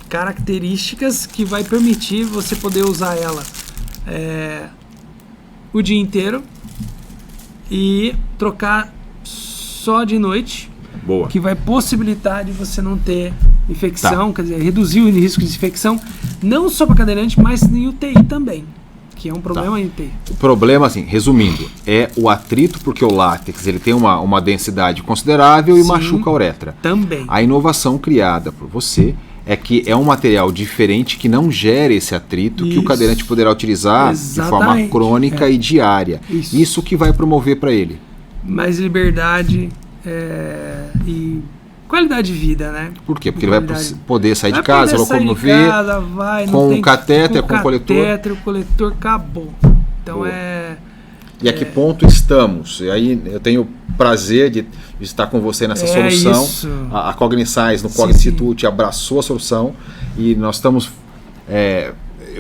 B: características que vai permitir você poder usar ela o dia inteiro e trocar só de noite.
A: Boa.
B: Que vai possibilitar de você não ter infecção, quer dizer, reduzir o risco de infecção, não só para cadeirante, mas em UTI também, que é um problema em UTI.
A: O problema, assim, resumindo, é o atrito, porque o látex ele tem uma densidade considerável e machuca a uretra.
B: Também.
A: A inovação criada por você é que é um material diferente que não gera esse atrito, que o cadeirante poderá utilizar de forma crônica e diária. Isso que vai promover para ele.
B: Mais liberdade e qualidade de vida, né?
A: Por quê? Porque ele vai poder sair de casa, locomover com o catéter, com o coletor.
B: O coletor acabou. Então
A: E a que ponto estamos? E aí eu tenho o prazer de estar com você nessa solução.
B: Isso.
A: A Cogniscience no Cog Institute abraçou a solução e nós estamos...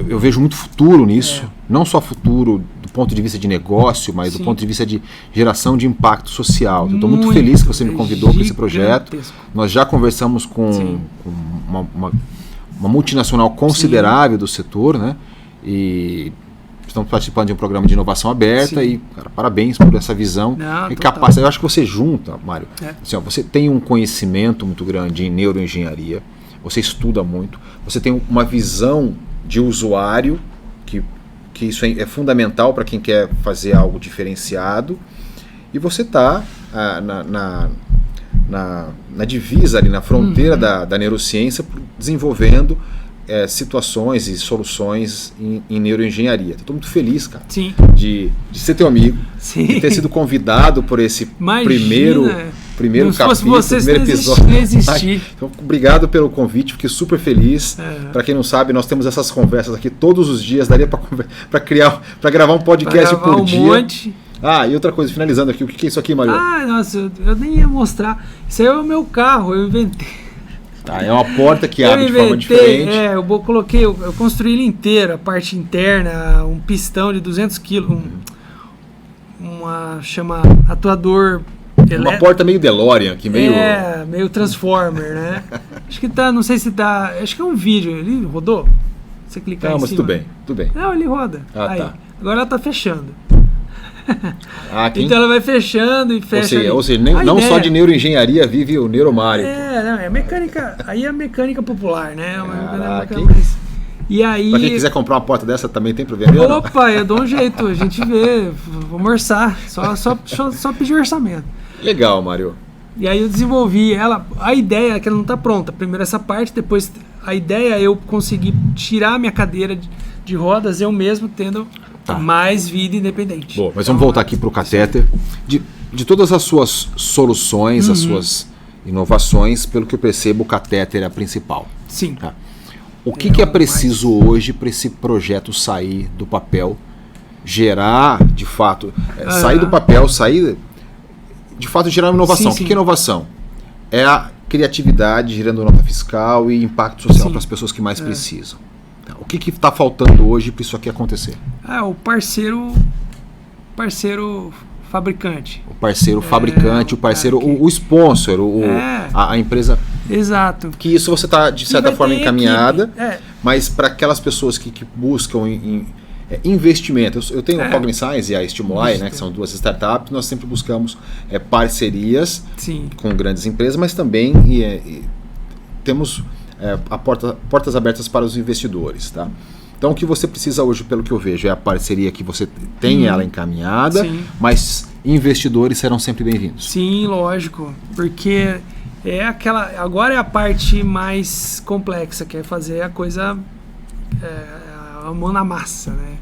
A: eu vejo muito futuro nisso, não só futuro do ponto de vista de negócio, mas do ponto de vista de geração de impacto social. Eu estou muito feliz que você me convidou para esse projeto. Nós já conversamos com uma multinacional considerável do setor, né? E estamos participando de um programa de inovação aberta e, cara, parabéns por essa visão e capacidade. Eu acho que você junta, Mário, assim, você tem um conhecimento muito grande em neuroengenharia, você estuda muito, você tem uma visão de usuário, que isso é fundamental para quem quer fazer algo diferenciado, e você está na divisa, ali na fronteira da neurociência, desenvolvendo situações e soluções em neuroengenharia. Estou muito feliz, cara, de ser teu amigo, de ter sido convidado por esse primeiro capítulo, primeiro episódio. Então, obrigado pelo convite, fiquei super feliz. Para quem não sabe, nós temos essas conversas aqui todos os dias, daria para gravar um podcast por dia.
B: Monte.
A: E outra coisa, finalizando aqui, o que é isso aqui, Mário?
B: Nossa, eu nem ia mostrar. Isso aí é o meu carro, eu inventei.
A: É uma porta que abre de forma diferente.
B: Eu construí ele inteiro, a parte interna, um pistão de 200 kg, chama atuador
A: uma porta meio DeLorean aqui,
B: meio Transformer, né? Acho que não sei se dá, acho que é um vídeo, ele rodou? Você clicar em cima.
A: Mas tudo bem.
B: Não, ele roda. Agora ela tá fechando.
A: Então
B: ela vai fechando e fecha.
A: Ou seja, não só de neuroengenharia vive o Neuromário.
B: É mecânica. Aí é mecânica popular, né? E aí...
A: Pra quem quiser comprar uma porta dessa também tem para vender?
B: Opa, eu dou um jeito, a gente vê. Vamos orçar. Só pedir orçamento.
A: Legal, Mário.
B: E aí eu desenvolvi ela. A ideia é que ela não está pronta. Primeiro essa parte, depois a ideia é eu conseguir tirar minha cadeira de rodas eu mesmo tendo mais vida independente.
A: Bom, mas vamos voltar aqui para o catéter. De todas as suas soluções, as suas inovações, pelo que eu percebo, o catéter é a principal.
B: Sim.
A: Tá. O que é preciso hoje para esse projeto sair do papel, gerar, de fato, sair do papel, sair, de fato, gerar uma inovação?
B: Sim,
A: o que é inovação? É a criatividade gerando nota fiscal e impacto social para as pessoas que mais precisam. Tá. O que está faltando hoje para isso aqui acontecer?
B: O parceiro fabricante.
A: O parceiro fabricante, o parceiro, o sponsor, a empresa.
B: Exato.
A: Que isso você está, de certa forma, encaminhada, mas para aquelas pessoas que buscam investimento. Eu tenho a Cogniscience e a Stimuli, né, que são duas startups, nós sempre buscamos parcerias com grandes empresas, mas também temos portas abertas para os investidores. Tá? Então, o que você precisa hoje, pelo que eu vejo, é a parceria que você tem ela encaminhada, mas investidores serão sempre bem-vindos.
B: Sim, lógico, porque agora é a parte mais complexa, que é fazer a coisa a mão na massa, né?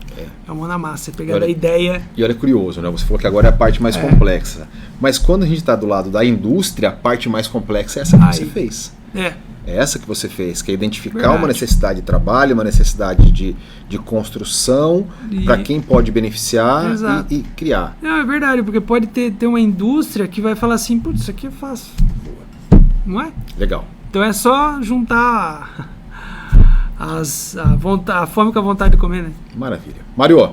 B: A mão na massa, você pegar a ideia...
A: E olha, curioso, né? Você falou que agora é a parte mais complexa, mas quando a gente está do lado da indústria, a parte mais complexa é essa que você fez. É essa que você fez, que é identificar uma necessidade de trabalho, uma necessidade de construção, para quem pode beneficiar e criar.
B: Não, é verdade, porque pode ter uma indústria que vai falar assim, putz, isso aqui é fácil. Não é?
A: Legal.
B: Então é só juntar a fome com a vontade de comer, né?
A: Maravilha. Mário,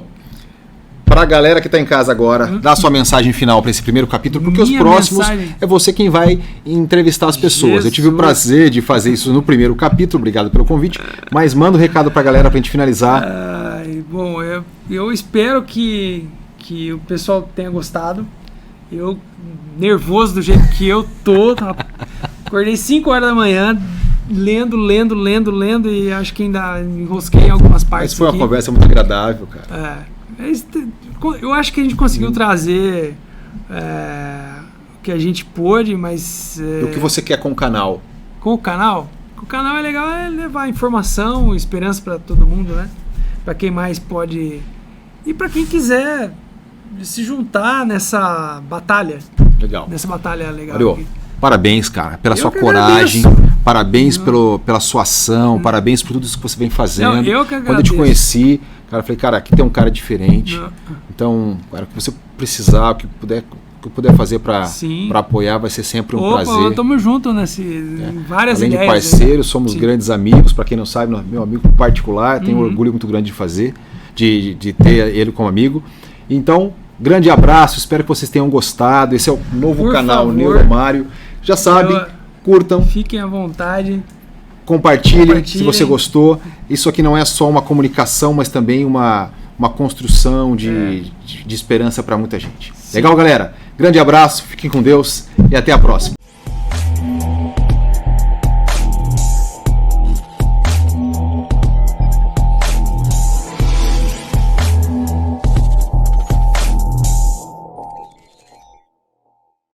A: para a galera que está em casa agora, dá a sua mensagem final para esse primeiro capítulo, porque os próximos é você quem vai entrevistar as pessoas. Eu tive o prazer de fazer isso no primeiro capítulo, obrigado pelo convite, mas manda um recado para a galera para a gente finalizar.
B: Bom, eu espero que o pessoal tenha gostado. Eu, nervoso do jeito que eu tô, acordei 5 horas da manhã, lendo e acho que ainda enrosquei em algumas partes.
A: Mas foi uma conversa muito agradável, cara.
B: Eu acho que a gente conseguiu trazer o que a gente pôde, mas...
A: E o que você quer com o canal?
B: Com o canal? Com o canal é legal levar informação, esperança para todo mundo, né? Para quem mais pode... E para quem quiser se juntar nessa batalha.
A: Legal.
B: Nessa batalha legal.
A: Mário, parabéns, cara, pela sua coragem. Parabéns pela sua ação. Parabéns por tudo isso que você vem fazendo.
B: Não, eu que agradeço.
A: Quando eu te conheci, cara, eu falei, cara, aqui tem um cara diferente. Então, cara, o que você precisar, o que eu puder fazer para apoiar, vai ser sempre um prazer.
B: Estamos juntos em várias
A: Além
B: ideias.
A: Além de parceiros, somos grandes amigos. Para quem não sabe, meu amigo particular, tenho um orgulho muito grande de fazer, de ter ele como amigo. Então, grande abraço, espero que vocês tenham gostado. Esse é o novo canal Neuromário. Já sabem, curtam.
B: Fiquem à vontade.
A: Compartilhem se você gostou. Isso aqui não é só uma comunicação, mas também uma construção de esperança para muita gente. Legal, galera? Grande abraço, fiquem com Deus e até a próxima.